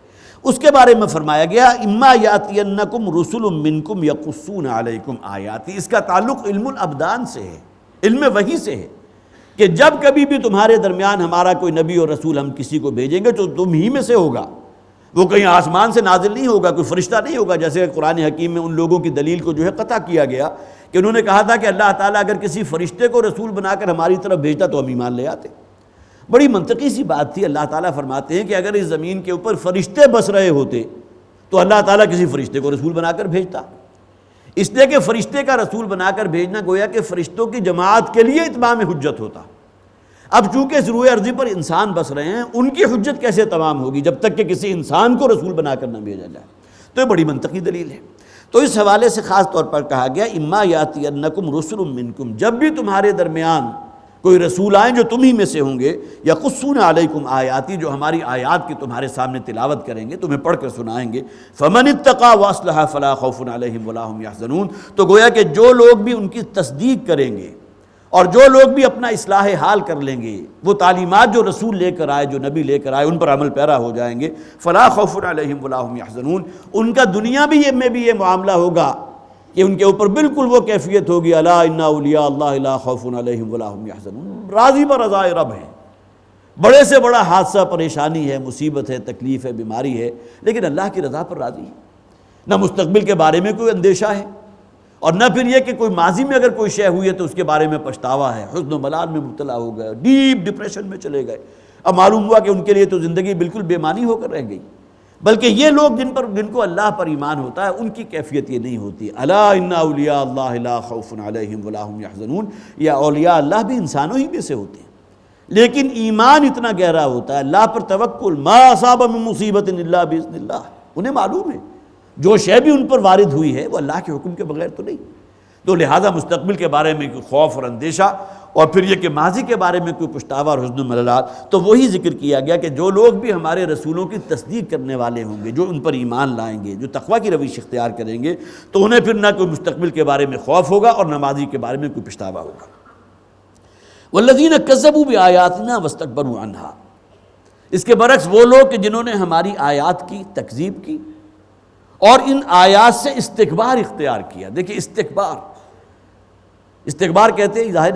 اس کے بارے میں فرمایا گیا اما یاتینکم رسل منکم یقصون علیکم آیاتی، اس کا تعلق علم الابدان سے ہے، علم وحی سے ہے، کہ جب کبھی بھی تمہارے درمیان ہمارا کوئی نبی اور رسول ہم کسی کو بھیجیں گے تو تم ہی میں سے ہوگا، وہ کہیں آسمان سے نازل نہیں ہوگا، کوئی فرشتہ نہیں ہوگا، جیسے قرآن حکیم میں ان لوگوں کی دلیل کو جو ہے قطع کیا گیا کہ انہوں نے کہا تھا کہ اللہ تعالیٰ اگر کسی فرشتے کو رسول بنا کر ہماری طرف بھیجتا تو ہم ایمان لے آتے۔ بڑی منطقی سی بات تھی۔ اللہ تعالیٰ فرماتے ہیں کہ اگر اس زمین کے اوپر فرشتے بس رہے ہوتے تو اللہ تعالیٰ کسی فرشتے کو رسول بنا کر بھیجتا، اس لیے کہ فرشتے کا رسول بنا کر بھیجنا گویا کہ فرشتوں کی جماعت کے لیے اتمام حجت ہوتا۔ اب چونکہ اس روئے ارضی پر انسان بس رہے ہیں، ان کی حجت کیسے تمام ہوگی جب تک کہ کسی انسان کو رسول بنا کر نہ بھیجا جائے؟ تو یہ بڑی منطقی دلیل ہے۔ تو اس حوالے سے خاص طور پر کہا گیا اما یاتینکم رسل منکم، جب بھی تمہارے درمیان کوئی رسول آئیں جو تم ہی میں سے ہوں گے، یقصون علیکم آیاتی، جو ہماری آیات کی تمہارے سامنے تلاوت کریں گے، تمہیں پڑھ کر سنائیں گے، فمن اتقی واصلح فلا خوف علیہم ولا هم یحزنون، تو گویا کہ جو لوگ بھی ان کی تصدیق کریں گے اور جو لوگ بھی اپنا اصلاح حال کر لیں گے، وہ تعلیمات جو رسول لے کر آئے، جو نبی لے کر آئے، ان پر عمل پیرا ہو جائیں گے، فلا خوف علیہم ولا هم یحزنون، ان کا دنیا بھی میں بھی یہ معاملہ ہوگا کہ ان کے اوپر بالکل وہ کیفیت ہوگی، الا ان اولیاء اللہ لا خوف علیہم ولا هم یحزنون، راضی برضائے رب ہیں، بڑے سے بڑا حادثہ، پریشانی ہے، مصیبت ہے، تکلیف ہے، بیماری ہے، لیکن اللہ کی رضا پر راضی ہے، نہ مستقبل کے بارے میں کوئی اندیشہ ہے، اور نہ پھر یہ کہ کوئی ماضی میں اگر کوئی شے ہوئی ہے تو اس کے بارے میں پچھتاوا ہے، حزن و ملال میں مبتلا ہو گئے، ڈیپ ڈپریشن میں چلے گئے، اب معلوم ہوا کہ ان کے لیے تو زندگی بالکل بے معنی ہو کر رہ گئی، بلکہ یہ لوگ جن کو اللہ پر ایمان ہوتا ہے ان کی کیفیت یہ نہیں ہوتی، الا ان اولیاء اللہ لا خوف علیہم ولا هم یحزنون، یا اولیاء اللہ بھی انسانوں ہی میں سے ہوتے ہیں، لیکن ایمان اتنا گہرا ہوتا ہے، اللہ پر توکل، ما اصاب من مصیبت الا باذن اللہ، انہیں معلوم ہے جو شے بھی ان پر وارد ہوئی ہے وہ اللہ کے حکم کے بغیر تو نہیں، تو لہذا مستقبل کے بارے میں کوئی خوف اور اندیشہ، اور پھر یہ کہ ماضی کے بارے میں کوئی پچھتاوا اور حزن و ملال، تو وہی ذکر کیا گیا کہ جو لوگ بھی ہمارے رسولوں کی تصدیق کرنے والے ہوں گے، جو ان پر ایمان لائیں گے، جو تقویٰ کی روش اختیار کریں گے، تو انہیں پھر نہ کوئی مستقبل کے بارے میں خوف ہوگا اور نہ ماضی کے بارے میں کوئی پچھتاوا ہوگا۔ والذین کذبوا بآیاتنا واستکبروا عنہا، اس کے برعکس وہ لوگ کہ جنہوں نے ہماری آیات کی تکذیب کی اور ان آیات سے استکبار اختیار کیا۔ دیکھیں استکبار کہتے ہیں، ظاہر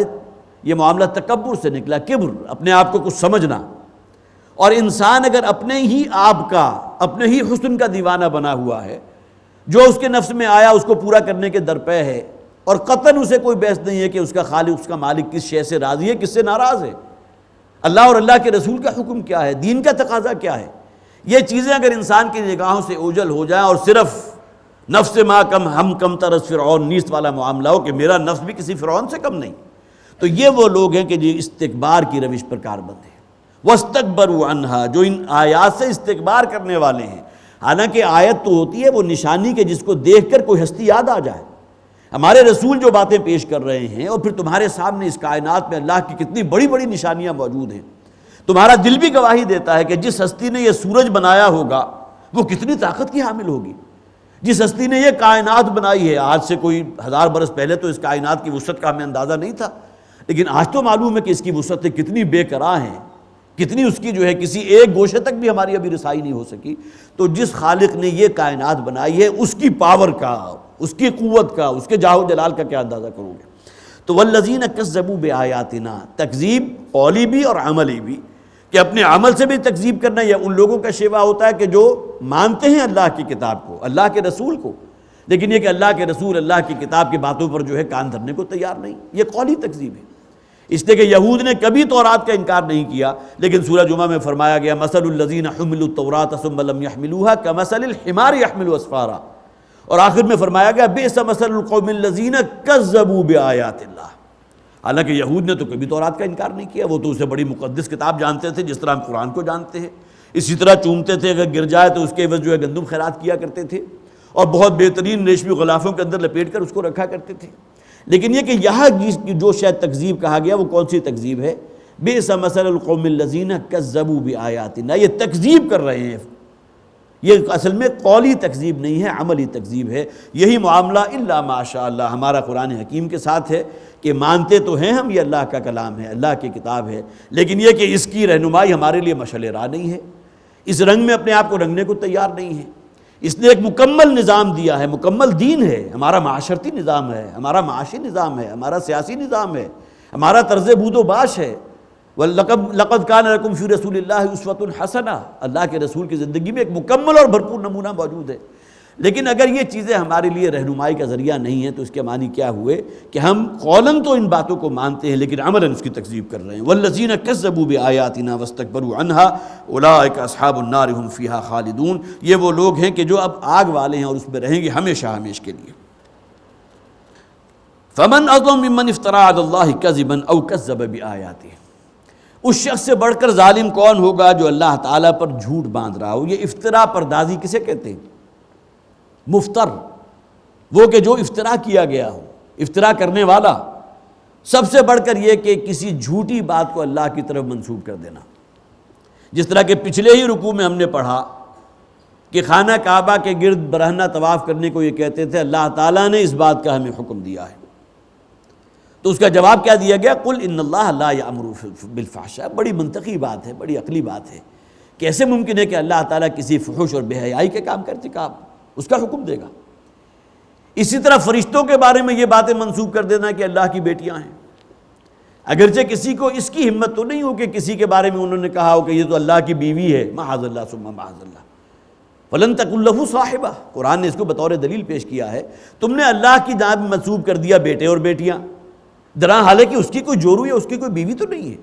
یہ معاملہ تکبر سے نکلا، کبر، اپنے آپ کو کچھ سمجھنا، اور انسان اگر اپنے ہی آپ کا، اپنے ہی حسن کا دیوانہ بنا ہوا ہے، جو اس کے نفس میں آیا اس کو پورا کرنے کے درپے ہے، اور قطعاً اسے کوئی بحث نہیں ہے کہ اس کا خالق، اس کا مالک کس شے سے راضی ہے، کس سے ناراض ہے، اللہ اور اللہ کے رسول کا حکم کیا ہے، دین کا تقاضا کیا ہے، یہ چیزیں اگر انسان کی نگاہوں سے اوجھل ہو جائیں اور صرف نفس ما کم ہم کم تر از فرعون نیست والا معاملہ ہو کہ میرا نفس بھی کسی فرعون سے کم نہیں، تو یہ وہ لوگ ہیں کہ جو استکبار کی روش پر کاربند ہیں۔ واستکبروا عنہا، جو ان آیات سے استکبار کرنے والے ہیں، حالانکہ آیت تو ہوتی ہے وہ نشانی کے جس کو دیکھ کر کوئی ہستی یاد آ جائے، ہمارے رسول جو باتیں پیش کر رہے ہیں، اور پھر تمہارے سامنے اس کائنات میں اللہ کی کتنی بڑی بڑی نشانیاں موجود ہیں، تمہارا دل بھی گواہی دیتا ہے کہ جس ہستی نے یہ سورج بنایا ہوگا وہ کتنی طاقت کی حامل ہوگی، جس ہستی نے یہ کائنات بنائی ہے، آج سے کوئی 1000 برس پہلے تو اس کائنات کی وسعت کا ہمیں اندازہ نہیں تھا، لیکن آج تو معلوم ہے کہ اس کی وسعتیں کتنی بے قرار ہیں، کتنی اس کی جو ہے کسی ایک گوشے تک بھی ہماری ابھی رسائی نہیں ہو سکی، تو جس خالق نے یہ کائنات بنائی ہے اس کی پاور کا، اس کی قوت کا، اس کے جاہ و جلال کا کیا اندازہ کرو گے۔ تو والذین کذبوا بآیاتنا، تکذیب قولی بھی اور عملی بھی، کہ اپنے عمل سے بھی تکذیب کرنا، یا ان لوگوں کا شیوا ہوتا ہے کہ جو مانتے ہیں اللہ کی کتاب کو، اللہ کے رسول کو، لیکن یہ کہ اللہ کے رسول اللہ کی کتاب کی باتوں پر جو ہے کان دھرنے کو تیار نہیں، یہ قولی تکذیب ہے۔ اس لیے کہ یہود نے کبھی تورات کا انکار نہیں کیا، لیکن سورہ جمعہ میں فرمایا گیا مثل الذین حملوا التوراۃ ثم لم يحملوها كمثل الحمار يحمل اسفارا، اور آخر میں فرمایا گیا بئس مثل القوم الذین کذبوا بآیات اللہ۔ حالانکہ یہود نے تو کبھی تورات کا انکار نہیں کیا، وہ تو اسے بڑی مقدس کتاب جانتے تھے جس طرح ہم قرآن کو جانتے ہیں، اسی طرح چومتے تھے، اگر گر جائے تو اس کے عوض جو ہے گندم خیرات کیا کرتے تھے، اور بہت بہترین ریشمی غلافوں کے اندر لپیٹ کر اس کو رکھا کرتے تھے۔ لیکن یہ کہ یہاں جو شاید تکذیب کہا گیا وہ کون سی تکذیب ہے؟ بئس مثل القوم الذین کذبوا بآیاتنا، یہ تکذیب کر رہے ہیں، یہ اصل میں قولی تکذیب نہیں ہے، عملی تکذیب ہے۔ یہی معاملہ الا ماشاء اللہ ہمارا قرآن حکیم کے ساتھ ہے کہ مانتے تو ہیں ہم یہ اللہ کا کلام ہے، اللہ کی کتاب ہے، لیکن یہ کہ اس کی رہنمائی ہمارے لیے مشعل راہ نہیں ہے، اس رنگ میں اپنے آپ کو رنگنے کو تیار نہیں ہے۔ اس نے ایک مکمل نظام دیا ہے، مکمل دین ہے، ہمارا معاشرتی نظام ہے، ہمارا معاشی نظام ہے، ہمارا سیاسی نظام ہے، ہمارا طرز بود و باش ہے۔ لَقَدْ كَانَ لَكُمْ فِي رَسُولِ اللَّهِ أُسْوَةٌ حَسَنَةٌ، اللہ کے رسول کی زندگی میں ایک مکمل اور بھرپور نمونہ موجود ہے۔ لیکن اگر یہ چیزیں ہمارے لیے رہنمائی کا ذریعہ نہیں ہیں تو اس کے معنی کیا ہوئے کہ ہم قولاً تو ان باتوں کو مانتے ہیں لیکن عملاً اس کی تکذیب کر رہے ہیں۔ وَالَّذِينَ كَذَّبُوا بِآيَاتِنَا وَاسْتَكْبَرُوا عَنْهَا أُولَٰئِكَ أَصْحَابُ النَّارِ هُمْ فِيهَا خَالِدُونَ، یہ وہ لوگ ہیں کہ جو اب آگ والے ہیں اور اس میں رہیں گے ہمیشہ ہمیش کے لیے۔ فَمَنْ أَظْلَمُ مِمَّنِ افْتَرَىٰ عَلَى اللَّهِ كَذِبًا أَوْ كَذَّبَ بِآيَاتِهِ، اس شخص سے بڑھ کر ظالم کون ہوگا جو اللہ تعالیٰ پر جھوٹ باندھ رہا ہو۔ یہ افطرا پردازی کسے کہتے ہیں؟ مفتر، وہ کہ جو افطرا کیا گیا ہو، افطرا کرنے والا۔ سب سے بڑھ کر یہ کہ کسی جھوٹی بات کو اللہ کی طرف منسوب کر دینا، جس طرح کہ پچھلے ہی رکوع میں ہم نے پڑھا کہ خانہ کعبہ کے گرد برہنہ طواف کرنے کو یہ کہتے تھے اللہ تعالیٰ نے اس بات کا ہمیں حکم دیا ہے، تو اس کا جواب کیا دیا گیا؟ قل ان اللہ لا یأمر بالفحشاء۔ بڑی منطقی بات ہے، بڑی عقلی بات ہے۔ کیسے ممکن ہے کہ اللہ تعالیٰ کسی فحش اور بے حیائی کے کام کا ارتکاب اس کا حکم دے گا؟ اسی طرح فرشتوں کے بارے میں یہ باتیں منسوب کر دینا کہ اللہ کی بیٹیاں ہیں، اگرچہ کسی کو اس کی ہمت تو نہیں ہو کہ کسی کے بارے میں انہوں نے کہا ہو کہ یہ تو اللہ کی بیوی ہے، معاذ اللہ ثم معاذ اللہ۔ فَلَن تَقُل لَّهُ صَاحِبَةٌ، قرآن نے اس کو بطور دلیل پیش کیا ہے، تم نے اللہ کی جانب منسوب کر دیا بیٹے اور بیٹیاں، درا حالانکہ اس کی کوئی جورو یا اس کی کوئی بیوی تو نہیں ہے۔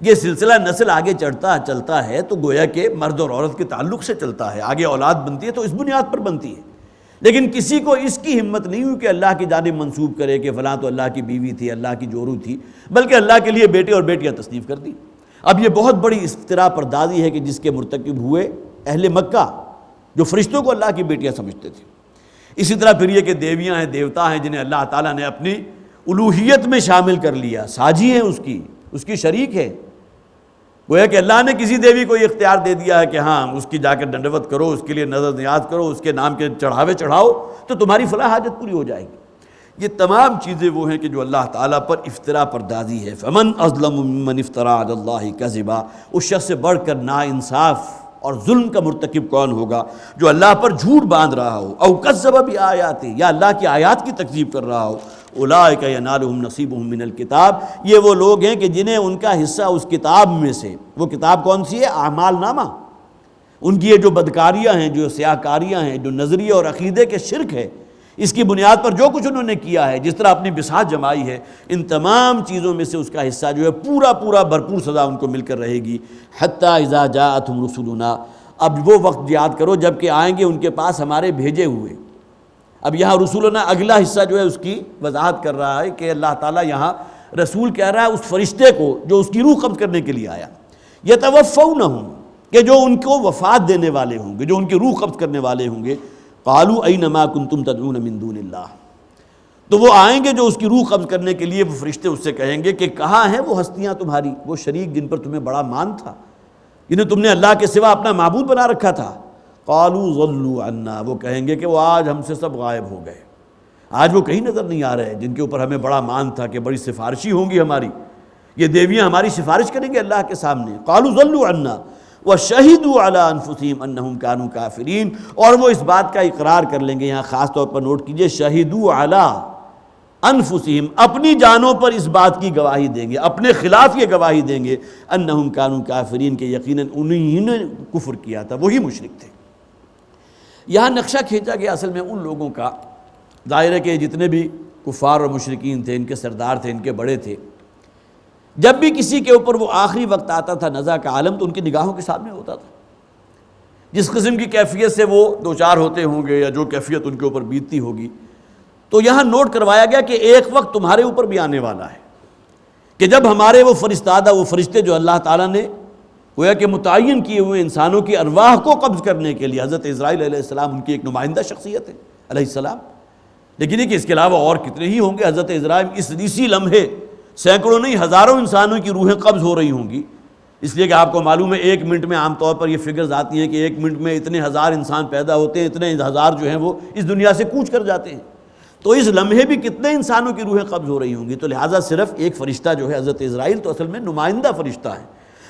یہ سلسلہ نسل آگے چلتا ہے تو گویا کہ مرد اور عورت کے تعلق سے چلتا ہے، آگے اولاد بنتی ہے تو اس بنیاد پر بنتی ہے، لیکن کسی کو اس کی ہمت نہیں ہوئی کہ اللہ کی جانب منسوب کرے کہ فلاں تو اللہ کی بیوی تھی، اللہ کی جورو تھی، بلکہ اللہ کے لیے بیٹے اور بیٹیاں تصنیف کر دی۔ اب یہ بہت بڑی افتراء پردازی ہے کہ جس کے مرتکب ہوئے اہل مکہ، جو فرشتوں کو اللہ کی بیٹیاں سمجھتے تھے۔ اسی طرح پھر یہ کہ دیویاں ہیں، دیوتا ہیں جنہیں اللہ تعالیٰ نے اپنی الوہیت میں شامل کر لیا، ساجی ہیں اس کی شریک ہے، گویا کہ اللہ نے کسی دیوی کو یہ اختیار دے دیا ہے کہ ہاں اس کی جا کر ڈنڈوت کرو، اس کے لیے نظر نیاز کرو، اس کے نام کے چڑھاوے چڑھاؤ تو تمہاری فلاح حاجت پوری ہو جائے گی۔ یہ تمام چیزیں وہ ہیں کہ جو اللہ تعالیٰ پر افتراء پردازی ہے۔ فمن اظلم ممن افترى علی اللہ کذبا، اس شخص سے بڑھ کر ناانصاف اور ظلم کا مرتکب کون ہوگا جو اللہ پر جھوٹ باندھ رہا ہو، او کذب بآیات، یا اللہ کی آیات کی تکذیب کر رہا ہو۔ اولئک ینالہم نصیبہم من الکتاب، یہ وہ لوگ ہیں کہ جنہیں ان کا حصہ اس کتاب میں سے، وہ کتاب کون سی ہے؟ اعمال نامہ۔ ان کی یہ جو بدکاریاں ہیں، جو سیاہکاریاں ہیں، جو نظریے اور عقیدے کے شرک ہے، اس کی بنیاد پر جو کچھ انہوں نے کیا ہے، جس طرح اپنی بساط جمائی ہے، ان تمام چیزوں میں سے اس کا حصہ جو ہے پورا بھرپور سزا ان کو مل کر رہے گی۔ حتی اذا جاءتہم رسلنا، اب وہ وقت یاد کرو جب کہ آئیں گے ان کے پاس ہمارے بھیجے ہوئے۔ اب یہاں رسولنا اگلا حصہ جو ہے اس کی وضاحت کر رہا ہے کہ اللہ تعالیٰ یہاں رسول کہہ رہا ہے اس فرشتے کو جو اس کی روح قبض کرنے کے لیے آیا، یتوفونہم، کہ جو ان کو وفات دینے والے ہوں گے، جو ان کی روح قبض کرنے والے ہوں گے۔ قالوا این ما کنتم تدعون من دون اللہ، تو وہ آئیں گے جو اس کی روح قبض کرنے کے لیے، وہ فرشتے اس سے کہیں گے کہ کہاں ہیں وہ ہستیاں تمہاری، وہ شریک جن پر تمہیں بڑا مان تھا، جنہیں تم نے اللہ کے سوا اپنا معبود بنا رکھا تھا۔ قالوا ضلوا عنا، وہ کہیں گے کہ وہ آج ہم سے سب غائب ہو گئے، آج وہ کہیں نظر نہیں آ رہے جن کے اوپر ہمیں بڑا مان تھا کہ بڑی سفارشی ہوں گی ہماری، یہ دیویاں ہماری سفارش کریں گے اللہ کے سامنے۔ قالوا ضلوا عنا وشہدوا علی انفسہم انہم کانوا کافرین، اور وہ اس بات کا اقرار کر لیں گے، یہاں خاص طور پر نوٹ کیجئے، شہدوا علی انفسہم، اپنی جانوں پر اس بات کی گواہی دیں گے، اپنے خلاف یہ گواہی دیں گے، انہم کانوا کافرین، کہ یقیناً انہی نے کفر کیا تھا، وہی مشرک تھے۔ یہاں نقشہ کھینچا گیا اصل میں ان لوگوں کا، ظاہر ہے کہ جتنے بھی کفار اور مشرکین تھے، ان کے سردار تھے، ان کے بڑے تھے، جب بھی کسی کے اوپر وہ آخری وقت آتا تھا نزع کا عالم، تو ان کی نگاہوں کے سامنے ہوتا تھا۔ جس قسم کی کیفیت سے وہ دوچار ہوتے ہوں گے یا جو کیفیت ان کے اوپر بیتتی ہوگی، تو یہاں نوٹ کروایا گیا کہ ایک وقت تمہارے اوپر بھی آنے والا ہے کہ جب ہمارے وہ فرستادہ، وہ فرشتے جو اللہ تعالیٰ نے گویا کہ متعین کیے ہوئے انسانوں کی ارواح کو قبض کرنے کے لیے، حضرت اسرائیل علیہ السلام ان کی ایک نمائندہ شخصیت ہے علیہ السلام، لیکن یہ کہ اس کے علاوہ اور کتنے ہی ہوں گے۔ حضرت اسرائیل اسی لمحے سینکڑوں نہیں ہزاروں انسانوں کی روحیں قبض ہو رہی ہوں گی، اس لیے کہ آپ کو معلوم ہے 1 منٹ میں عام طور پر یہ فگرز آتی ہیں کہ 1 منٹ میں اتنے ہزار انسان پیدا ہوتے ہیں، اتنے ہزار جو ہیں وہ اس دنیا سے کوچ کر جاتے ہیں، تو اس لمحے بھی کتنے انسانوں کی روحیں قبض ہو رہی ہوں گی، تو لہٰذا صرف ایک فرشتہ جو ہے حضرت اسرائیل تو اصل میں نمائندہ فرشتہ ہے۔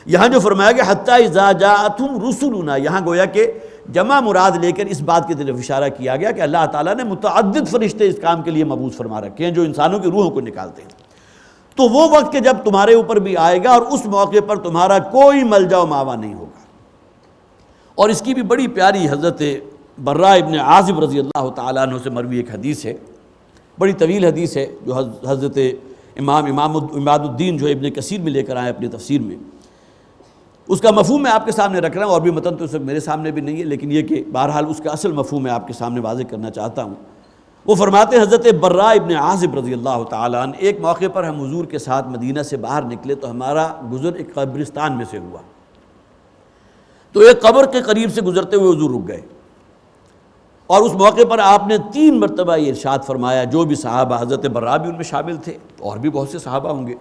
یہاں جو فرمایا کہ حتی اذا جاءتہم رسلنا، یہاں گویا کہ جمع مراد لے کر اس بات کی طرف اشارہ کیا گیا کہ اللہ تعالیٰ نے متعدد فرشتے اس کام کے لیے مبعوث فرما رکھے ہیں جو انسانوں کی روحوں کو نکالتے ہیں۔ تو وہ وقت کہ جب تمہارے اوپر بھی آئے گا اور اس موقع پر تمہارا کوئی ملجا و ماوا نہیں ہوگا۔ اور اس کی بھی بڑی پیاری حضرت برا ابن عازب رضی اللہ تعالیٰ عنہ سے مروی ایک حدیث ہے، بڑی طویل حدیث ہے، جو حضرت امام عماد الدین جو ابن کثیر میں لے کر آئے اپنی تفسیر میں۔ اس کا مفہوم میں آپ کے سامنے رکھ رہا ہوں، اور بھی متن تو اس وقت میرے سامنے بھی نہیں ہے، لیکن یہ کہ بہرحال اس کا اصل مفہوم میں آپ کے سامنے واضح کرنا چاہتا ہوں۔ وہ فرماتے ہیں حضرت برا ابن عازب رضی اللہ تعالیٰ عنہ، ایک موقع پر ہم حضور کے ساتھ مدینہ سے باہر نکلے تو ہمارا گزر ایک قبرستان میں سے ہوا، تو ایک قبر کے قریب سے گزرتے ہوئے حضور رک گئے، اور اس موقع پر آپ نے 3 مرتبہ یہ ارشاد فرمایا، جو بھی صحابہ، حضرت برا بھی ان میں شامل تھے اور بھی بہت سے صحابہ ہوں گے،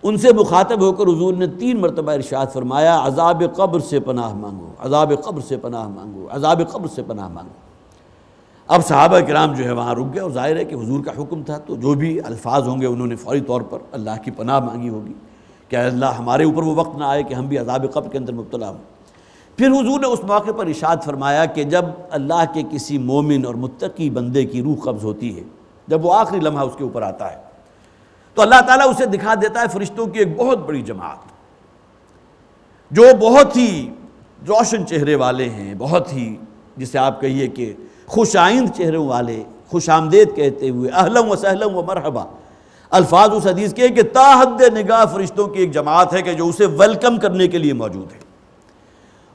ان سے مخاطب ہو کر حضور نے 3 مرتبہ ارشاد فرمایا، عذاب قبر سے پناہ مانگو، عذاب قبر سے پناہ مانگو، عذاب قبر سے پناہ مانگو۔ اب صحابہ کرام جو ہے وہاں رک گئے، اور ظاہر ہے کہ حضور کا حکم تھا، تو جو بھی الفاظ ہوں گے انہوں نے فوری طور پر اللہ کی پناہ مانگی ہوگی کہ اللہ ہمارے اوپر وہ وقت نہ آئے کہ ہم بھی عذاب قبر کے اندر مبتلا ہوں۔ پھر حضور نے اس موقع پر ارشاد فرمایا کہ جب اللہ کے کسی مومن اور متقی بندے کی روح قبض ہوتی ہے، جب وہ آخری لمحہ اس کے اوپر آتا ہے، تو اللہ تعالیٰ اسے دکھا دیتا ہے فرشتوں کی ایک بہت بڑی جماعت، جو بہت ہی روشن چہرے والے ہیں، بہت ہی جسے آپ کہیے کہ خوش آئند چہروں والے، خوش آمدید کہتے ہوئے اہلا و سہلا و مرحبا الفاظ اس حدیث کے کہ تا حد نگاہ فرشتوں کی ایک جماعت ہے کہ جو اسے ویلکم کرنے کے لیے موجود ہے،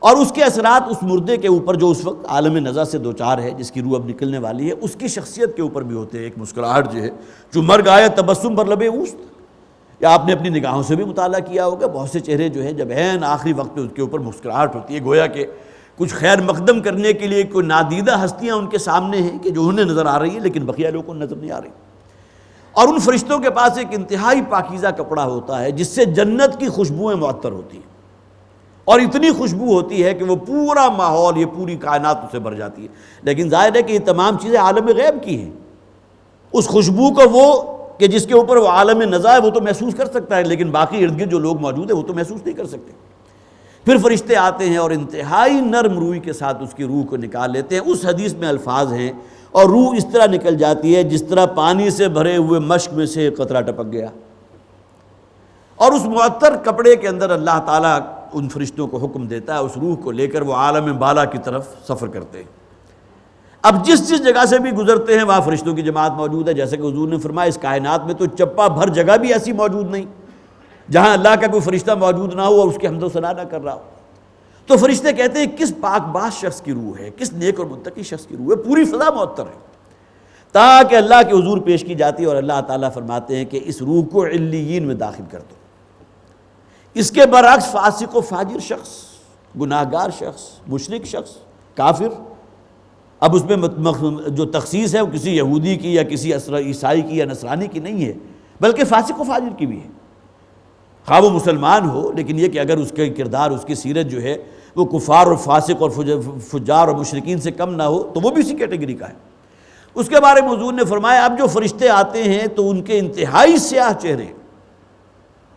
اور اس کے اثرات اس مردے کے اوپر جو اس وقت عالم نزع سے دوچار ہے، جس کی روح اب نکلنے والی ہے، اس کی شخصیت کے اوپر بھی ہوتے ہیں۔ ایک مسکراہٹ جو ہے، جو مرگ آیا تبسم پر لبے اوست، یا آپ نے اپنی نگاہوں سے بھی مطالعہ کیا ہوگا، بہت سے چہرے جو ہیں جب عین آخری وقت پہ اس کے اوپر مسکراہٹ ہوتی ہے، گویا کہ کچھ خیر مقدم کرنے کے لیے کوئی نادیدہ ہستیاں ان کے سامنے ہیں کہ جو انہیں نظر آ رہی ہیں لیکن بقیہ لوگوں کو نظر نہیں آ رہی۔ اور ان فرشتوں کے پاس ایک انتہائی پاکیزہ کپڑا ہوتا ہے جس سے جنت کی خوشبوئیں معطر ہوتی ہیں، اور اتنی خوشبو ہوتی ہے کہ وہ پورا ماحول، یہ پوری کائنات اسے بھر جاتی ہے۔ لیکن ظاہر ہے کہ یہ تمام چیزیں عالم غیب کی ہیں، اس خوشبو کو وہ کہ جس کے اوپر وہ عالم نزع ہے وہ تو محسوس کر سکتا ہے، لیکن باقی ارد گرد جو لوگ موجود ہیں وہ تو محسوس نہیں کر سکتے۔ پھر فرشتے آتے ہیں اور انتہائی نرم روئی کے ساتھ اس کی روح کو نکال لیتے ہیں۔ اس حدیث میں الفاظ ہیں، اور روح اس طرح نکل جاتی ہے جس طرح پانی سے بھرے ہوئے مشک میں سے ایک قطرہ ٹپک گیا، اور اس معطر کپڑے کے اندر اللہ تعالیٰ ان فرشتوں کو حکم دیتا ہے، اس روح کو لے کر وہ عالم بالا کی طرف سفر کرتے ہیں۔ اب جس جگہ سے بھی گزرتے ہیں وہاں فرشتوں کی جماعت موجود ہے، جیسے کہ حضور نے فرمایا اس کائنات میں تو چپا بھر جگہ بھی ایسی موجود نہیں جہاں اللہ کا کوئی فرشتہ موجود نہ ہو اور اس کی حمد و ثنا نہ کر رہا ہو۔ تو فرشتے کہتے ہیں کس پاک باز شخص کی روح ہے، کس نیک اور متقی شخص کی روح ہے، پوری فضا معطر ہے، تاکہ اللہ کے حضور پیش کی جاتی ہے، اور اللہ تعالیٰ فرماتے ہیں کہ اس روح کو علیین میں داخل کر دو۔ اس کے برعکس فاسق و فاجر شخص، گناہگار شخص، مشرک شخص، کافر، اب اس میں جو تخصیص ہے وہ کسی یہودی کی یا کسی عیسائی کی یا نصرانی کی نہیں ہے، بلکہ فاسق و فاجر کی بھی ہے، خواہ وہ مسلمان ہو، لیکن یہ کہ اگر اس کے کردار، اس کی سیرت جو ہے وہ کفار اور فاسق اور فجار اور مشرکین سے کم نہ ہو تو وہ بھی اسی کیٹیگری کا ہے۔ اس کے بارے میں حضور نے فرمایا اب جو فرشتے آتے ہیں تو ان کے انتہائی سیاہ چہرے،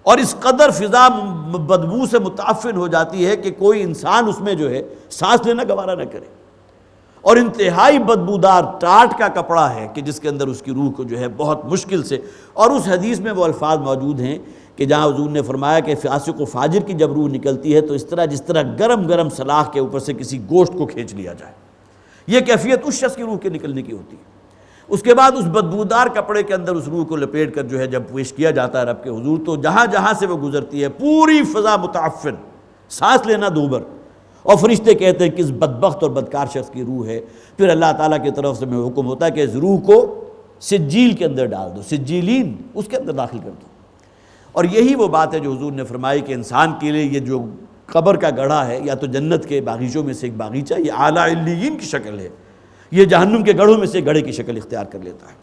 اور اس قدر فضا بدبو سے متعفن ہو جاتی ہے کہ کوئی انسان اس میں جو ہے سانس لینا گوارا نہ کرے، اور انتہائی بدبودار ٹاٹ کا کپڑا ہے کہ جس کے اندر اس کی روح کو جو ہے بہت مشکل سے، اور اس حدیث میں وہ الفاظ موجود ہیں کہ جہاں حضور نے فرمایا کہ فاسق و فاجر کی جب روح نکلتی ہے تو اس طرح جس طرح گرم گرم سلاخ کے اوپر سے کسی گوشت کو کھینچ لیا جائے، یہ کیفیت اس شخص کی روح کے نکلنے کی ہوتی ہے۔ اس کے بعد اس بدبودار کپڑے کے اندر اس روح کو لپیٹ کر جو ہے جب پیش کیا جاتا ہے رب کے حضور، تو جہاں جہاں سے وہ گزرتی ہے پوری فضا متعفن، سانس لینا دوبر، اور فرشتے کہتے ہیں کس بدبخت اور بدکار شخص کی روح ہے۔ پھر اللہ تعالیٰ کی طرف سے میں حکم ہوتا ہے کہ اس روح کو سجیل کے اندر ڈال دو، سجیلین، اس کے اندر داخل کر دو۔ اور یہی وہ بات ہے جو حضور نے فرمائی کہ انسان کے لیے یہ جو قبر کا گڑھا ہے یا تو جنت کے باغیچوں میں سے ایک باغیچہ، یہ اعلیٰ علیین کی شکل ہے، یہ جہنم کے گڑھوں میں سے گڑھے کی شکل اختیار کر لیتا ہے۔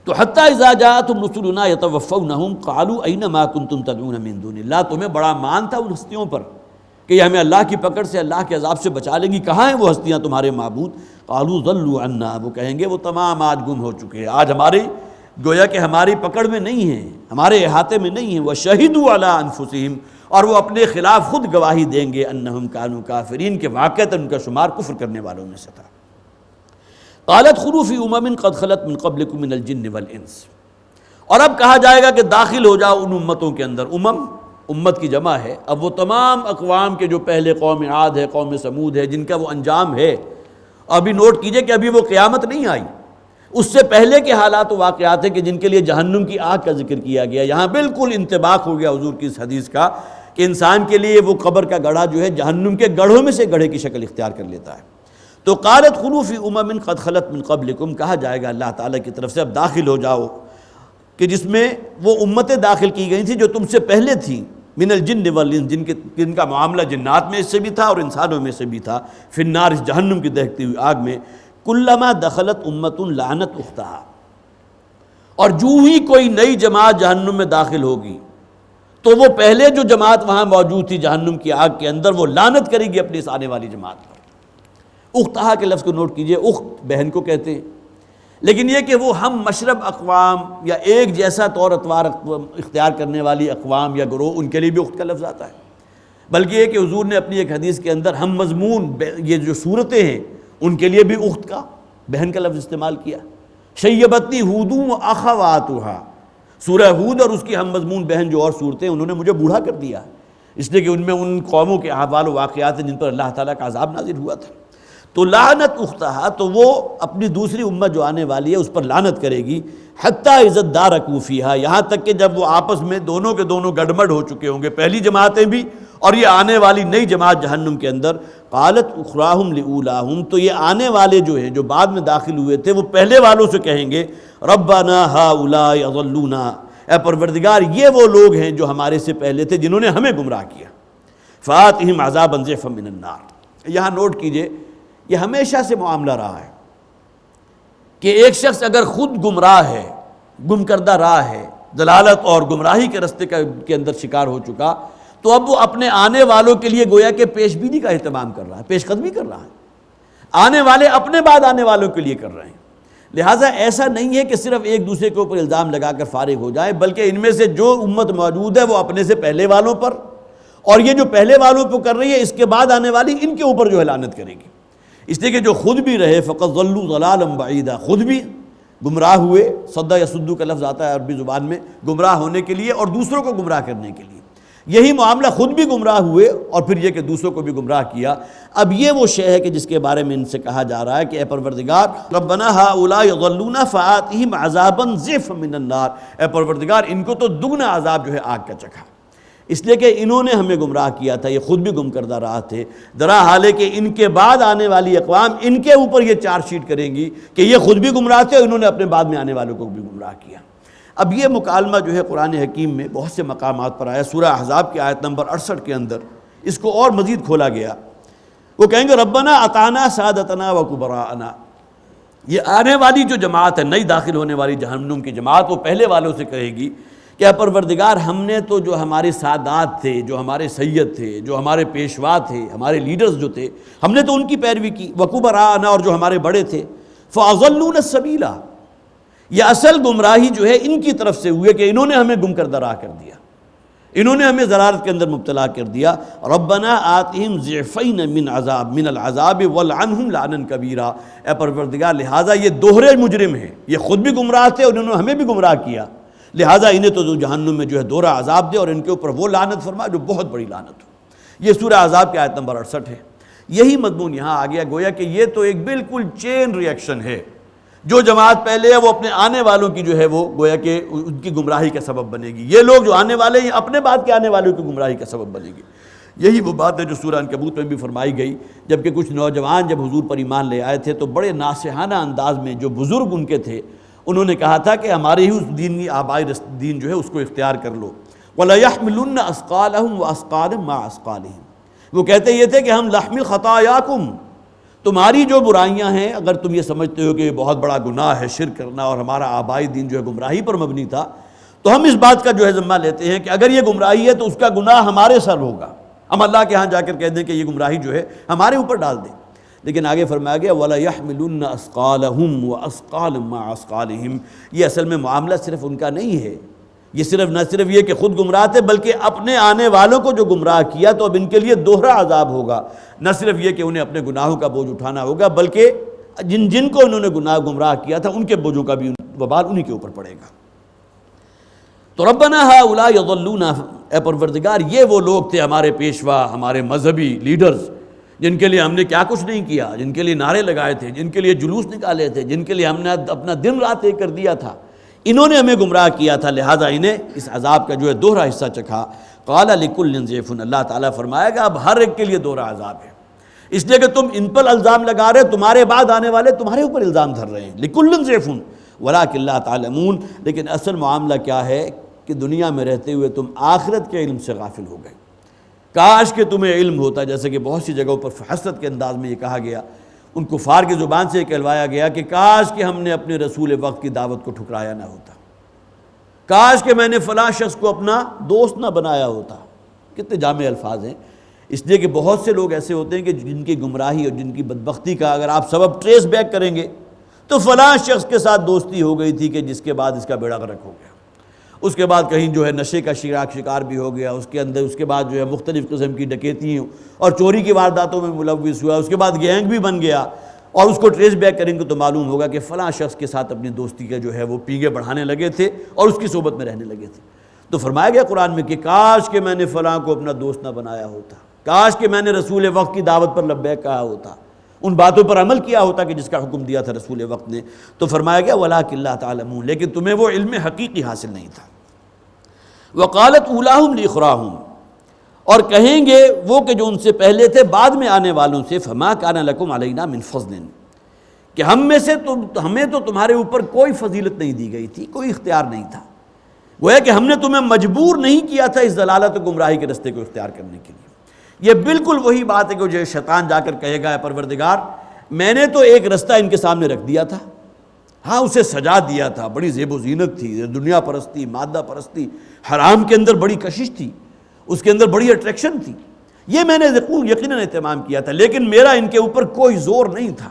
تو حتیٰ اذا جاءتهم رسلنا یتوفونہم قالوا این ما کنتم تدعون من دون اللہ، تمہیں بڑا مان تھا ان ہستیوں پر کہ یہ ہمیں اللہ کی پکڑ سے، اللہ کے عذاب سے بچا لیں گی، کہاں ہیں وہ ہستیاں تمہارے معبود؟ قالوا ضلوا عنا، وہ کہیں گے وہ تمام آج گم ہو چکے ہیں، آج ہماری گویا کہ ہماری پکڑ میں نہیں ہیں، ہمارے احاطے میں نہیں ہیں۔ وشہدوا علی انفسہم، اور وہ اپنے خلاف خود گواہی دیں گے، انہم کانوا کافرین، کہ واقعتاً ان کا شمار کفر کرنے والوں میں سے تھا۔ قالت خلوا فی امم قد خلت من قبلکم من الجن والانس، اور اب کہا جائے گا کہ داخل ہو جاؤ ان امتوں کے اندر۔ امت کی جمع ہے، اب وہ تمام اقوام کے جو پہلے قوم عاد ہے، قوم سمود ہے، جن کا وہ انجام ہے۔ ابھی نوٹ کیجئے کہ ابھی وہ قیامت نہیں آئی، اس سے پہلے کے حالات و واقعات ہیں کہ جن کے لیے جہنم کی آگ کا ذکر کیا گیا۔ یہاں بالکل انطباق ہو گیا حضور کی اس حدیث کا کہ انسان کے لیے وہ قبر کا گڑھا جو ہے جہنم کے گڑھوں میں سے گڑھے کی شکل اختیار کر لیتا ہے۔ تو قالت خلوا فی امم قد خلت من قبلکم، کہا جائے گا اللہ تعالیٰ کی طرف سے اب داخل ہو جاؤ، کہ جس میں وہ امتیں داخل کی گئی تھیں جو تم سے پہلے تھیں، من الجن والانس، جن کا معاملہ جنات میں سے بھی تھا اور انسانوں میں سے بھی تھا، فی النار، اس جہنم کی دہکتی ہوئی آگ میں، کلما دخلت امت لعنت اختہا، اور جو ہی کوئی نئی جماعت جہنم میں داخل ہوگی تو وہ پہلے جو جماعت وہاں موجود تھی جہنم کی آگ کے اندر، وہ لعنت کرے گی اپنی اس آنے والی جماعت پر۔ اختہا کے لفظ کو نوٹ کیجئے، اخت بہن کو کہتے ہیں، لیکن یہ کہ وہ ہم مشرب اقوام یا ایک جیسا طور اتوار اختیار کرنے والی اقوام یا گروہ، ان کے لیے بھی اخت کا لفظ آتا ہے، بلکہ یہ کہ حضور نے اپنی ایک حدیث کے اندر ہم مضمون یہ جو صورتیں ہیں ان کے لیے بھی اخت کا، بہن کا لفظ استعمال کیا۔ شیبتنی ہود و اخواتھا، سورہ ہود اور اس کی ہم مضمون بہن جو اور صورتیں، انہوں نے مجھے بوڑھا کر دیا، اس لیے کہ ان میں ان قوموں کے احوال و واقعات ہیں جن پر اللہ تعالیٰ کا عذاب نازل ہوا تھا۔ تو لعنت اختہا، تو وہ اپنی دوسری امت جو آنے والی ہے اس پر لعنت کرے گی، حتیٰ اذا ادارکوا فیہا، یہاں تک کہ جب وہ آپس میں دونوں کے دونوں گڑمڑ ہو چکے ہوں گے، پہلی جماعتیں بھی اور یہ آنے والی نئی جماعت جہنم کے اندر، قالت اخراہم لاولاہم، تو یہ آنے والے جو ہیں جو بعد میں داخل ہوئے تھے وہ پہلے والوں سے کہیں گے ربنا ہؤلاء اضلونا، اے پروردگار یہ وہ لوگ ہیں جو ہمارے سے پہلے تھے جنہوں نے ہمیں گمراہ کیا، فآتہم عذابا ضعفا من النار۔ یہاں نوٹ کیجئے، یہ ہمیشہ سے معاملہ رہا ہے کہ ایک شخص اگر خود گمراہ ہے، گم کردہ راہ ہے، ضلالت اور گمراہی کے رستے کے اندر شکار ہو چکا، تو اب وہ اپنے آنے والوں کے لیے گویا کہ پیش بینی کا اہتمام کر رہا ہے، پیش قدمی کر رہا ہے، آنے والے اپنے بعد آنے والوں کے لیے کر رہے ہیں۔ لہٰذا ایسا نہیں ہے کہ صرف ایک دوسرے کے اوپر الزام لگا کر فارغ ہو جائے، بلکہ ان میں سے جو امت موجود ہے وہ اپنے سے پہلے والوں پر، اور یہ جو پہلے والوں پہ کر رہی ہے اس کے بعد آنے والی ان کے اوپر جو ہے لعنت کرے گی، اس لیے کہ جو خود بھی رہے فقط ضلوا ضلالا بعیدا، خود بھی گمراہ ہوئے، صدا یصدو کا لفظ آتا ہے عربی زبان میں گمراہ ہونے کے لیے اور دوسروں کو گمراہ کرنے کے لیے، یہی معاملہ خود بھی گمراہ ہوئے اور پھر یہ کہ دوسروں کو بھی گمراہ کیا۔ اب یہ وہ شے ہے کہ جس کے بارے میں ان سے کہا جا رہا ہے کہ اے پروردگار ربنا ہؤلاء یضلون فآتہم عذابا ضعفا من النار، اے پروردگار ان کو تو دگنا عذاب جو ہے آگ کا چکھا، اس لیے کہ انہوں نے ہمیں گمراہ کیا تھا، یہ خود بھی گم کردہ راہ تھے، درا حال ہے کہ ان کے بعد آنے والی اقوام ان کے اوپر یہ چارج شیٹ کریں گی کہ یہ خود بھی گمراہ تھے اور انہوں نے اپنے بعد میں آنے والوں کو بھی گمراہ کیا۔ اب یہ مکالمہ جو ہے قرآن حکیم میں بہت سے مقامات پر آیا، سورہ احزاب کی آیت نمبر 68 کے اندر اس کو اور مزید کھولا گیا، وہ کہیں گے ربنا اطعنا سادتنا وکبراءنا، یہ آنے والی جو جماعت ہے، نئی داخل ہونے والی جہنم کی جماعت، وہ پہلے والوں سے کہے گی کہ اے پروردگار ہم نے تو جو ہمارے سادات تھے، جو ہمارے سید تھے، جو ہمارے پیشوا تھے، ہمارے لیڈرز جو تھے، ہم نے تو ان کی پیروی کی، وکبراءنا، اور جو ہمارے بڑے تھے، فاضلونا السبیل، یہ اصل گمراہی جو ہے ان کی طرف سے ہوئی کہ انہوں نے ہمیں گم کردہ راہ کر دیا، انہوں نے ہمیں ضلالت کے اندر مبتلا کر دیا۔ ربنا آتہم ضعفین من العذاب والعنہم لعنا کبیرا، اے پروردگار لہٰذا یہ دوہرے مجرم ہیں، یہ خود بھی گمراہ تھے اور انہوں نے ہمیں بھی گمراہ کیا، لہٰذا انہیں تو جہنم میں جو ہے دوہرا عذاب دے اور ان کے اوپر وہ لعنت فرما جو بہت بڑی لعنت ہو۔ یہ سورہ احزاب کی آیت نمبر 68 ہے۔ یہی مضمون یہاں آ گیا، گویا کہ یہ تو ایک بالکل چین ریئیکشن ہے، جو جماعت پہلے ہے وہ اپنے آنے والوں کی جو ہے وہ گویا کہ ان کی گمراہی کا سبب بنے گی، یہ لوگ جو آنے والے ہیں اپنے بعد کے آنے والوں کی گمراہی کا سبب بنے گی۔ یہی وہ بات ہے جو سورہ عنکبوت میں بھی فرمائی گئی، جبکہ کچھ نوجوان جب حضور پر ایمان لے آئے تھے تو بڑے ناصحانہ انداز میں جو بزرگ ان کے تھے انہوں نے کہا تھا کہ ہمارے ہی اس دینی آبائی دین جو ہے اس کو اختیار کر لو، وَلَيَحْمِلُنَّ أَثْقَالَهُمْ وَأَثْقَالًا مَعَ أَثْقَالِهِمْ، وہ کہتے یہ تھے کہ ہم لَحْمِ خَطَایَاکُمْ، تمہاری جو برائیاں ہیں اگر تم یہ سمجھتے ہو کہ یہ بہت بڑا گناہ ہے شرک کرنا اور ہمارا آبائی دین جو ہے گمراہی پر مبنی تھا، تو ہم اس بات کا جو ہے ذمہ لیتے ہیں کہ اگر یہ گمراہی ہے تو اس کا گناہ ہمارے سر ہوگا، ہم اللہ کے ہاں جا کر کہہ دیں کہ یہ گمراہی جو ہے ہمارے اوپر ڈال دیں۔ لیکن آگے فرمایا گیا وَلَيَحْمِلُنَّ أَثْقَالَهُمْ وَأَثْقَالًا مَعَ أَثْقَالِهِمْ، یہ اصل میں معاملہ صرف ان کا نہیں ہے، یہ نہ صرف یہ کہ خود گمراہ تھے بلکہ اپنے آنے والوں کو جو گمراہ کیا تو اب ان کے لیے دوہرا عذاب ہوگا، نہ صرف یہ کہ انہیں اپنے گناہوں کا بوجھ اٹھانا ہوگا بلکہ جن کو انہوں نے گمراہ کیا تھا ان کے بوجھوں کا بھی وبال انہی کے اوپر پڑے گا۔ تو ربنا ہؤلاء یضلون، اے پروردگار یہ وہ لوگ تھے ہمارے پیشوا، ہمارے مذہبی لیڈرز، جن کے لیے ہم نے کیا کچھ نہیں کیا، جن کے لیے نعرے لگائے تھے، جن کے لیے جلوس نکالے تھے، جن کے لیے ہم نے اپنا دن رات ایک کر دیا تھا، انہوں نے ہمیں گمراہ کیا تھا، لہٰذا انہیں اس عذاب کا جو ہے دوہرا حصہ چکھا۔ قال لکل ضعف، اللہ تعالیٰ فرمائے گا اب ہر ایک کے لیے دوہرا عذاب ہے، اس لیے کہ تم ان پر الزام لگا رہے، تمہارے بعد آنے والے تمہارے اوپر الزام دھر رہے ہیں، لکل ضعف ولکن لا تعلمون، لیکن اصل معاملہ کیا ہے کہ دنیا میں رہتے ہوئے تم آخرت کے علم سے غافل ہو گئے، کاش کہ تمہیں علم ہوتا، جیسے کہ بہت سی جگہوں پر حسرت کے انداز میں یہ کہا گیا، ان کفار کی زبان سے یہ کہلوایا گیا کہ کاش کہ ہم نے اپنے رسول وقت کی دعوت کو ٹھکرایا نہ ہوتا، کاش کہ میں نے فلاں شخص کو اپنا دوست نہ بنایا ہوتا۔ کتنے جامع الفاظ ہیں، اس لیے کہ بہت سے لوگ ایسے ہوتے ہیں کہ جن کی گمراہی اور جن کی بدبختی کا اگر آپ سبب ٹریس بیک کریں گے تو فلاں شخص کے ساتھ دوستی ہو گئی تھی کہ جس کے بعد اس کا بیڑا غرق ہو گیا، اس کے بعد کہیں جو ہے نشے کا شکار بھی ہو گیا، اس کے بعد جو ہے مختلف قسم کی ڈکیتی اور چوری کی وارداتوں میں ملوث ہوا، اس کے بعد گینگ بھی بن گیا، اور اس کو ٹریس بیک کریں گے تو معلوم ہوگا کہ فلاں شخص کے ساتھ اپنی دوستی کا جو ہے وہ پینگے بڑھانے لگے تھے اور اس کی صحبت میں رہنے لگے تھے۔ تو فرمایا گیا قرآن میں کہ کاش کہ میں نے فلاں کو اپنا دوست نہ بنایا ہوتا، کاش کہ میں نے رسول وقت کی دعوت پر لبیک کہا ہوتا، ان باتوں پر عمل کیا ہوتا کہ جس کا حکم دیا تھا رسول وقت نے۔ تو فرمایا گیا وَلَٰكِن لَا تَعْلَمُونَ، لیکن تمہیں وہ علم حقیقی حاصل نہیں تھا۔ وَقَالَتْ أُولَاهُمْ لِإِخْرَاهُمْ، اور کہیں گے وہ کہ جو ان سے پہلے تھے بعد میں آنے والوں سے، فَمَا كَانَ لَكُمْ عَلَيْنَا مِنْ فَضْلٍ، کہ ہمیں تو تمہارے اوپر کوئی فضیلت نہیں دی گئی تھی، کوئی اختیار نہیں تھا، گویا کہ ہم نے تمہیں مجبور نہیں کیا تھا اس ضلالت و گمراہی کے رستے کو اختیار کرنے کے لیے۔ یہ بالکل وہی بات ہے کہ جو شیطان جا کر کہے گا، اے پروردگار میں نے تو ایک رستہ ان کے سامنے رکھ دیا تھا، ہاں اسے سجا دیا تھا، بڑی زیب و زینت تھی، دنیا پرستی، مادہ پرستی، حرام کے اندر بڑی کشش تھی، اس کے اندر بڑی اٹریکشن تھی، یہ میں نے یقیناً اہتمام کیا تھا، لیکن میرا ان کے اوپر کوئی زور نہیں تھا۔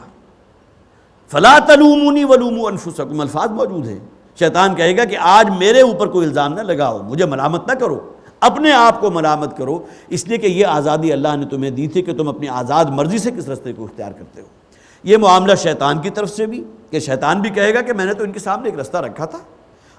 فَلَا تَلُومُونِي وَلُومُوا أَنفُسَكُمْ، الفاظ موجود ہیں۔ شیطان کہے گا کہ آج میرے اوپر کوئی الزام نہ لگاؤ، مجھے ملامت نہ کرو، اپنے آپ کو ملامت کرو، اس لیے کہ یہ آزادی اللہ نے تمہیں دی تھی کہ تم اپنی آزاد مرضی سے کس رستے کو اختیار کرتے ہو۔ یہ معاملہ شیطان کی طرف سے بھی، کہ شیطان بھی کہے گا کہ میں نے تو ان کے سامنے ایک رستہ رکھا تھا،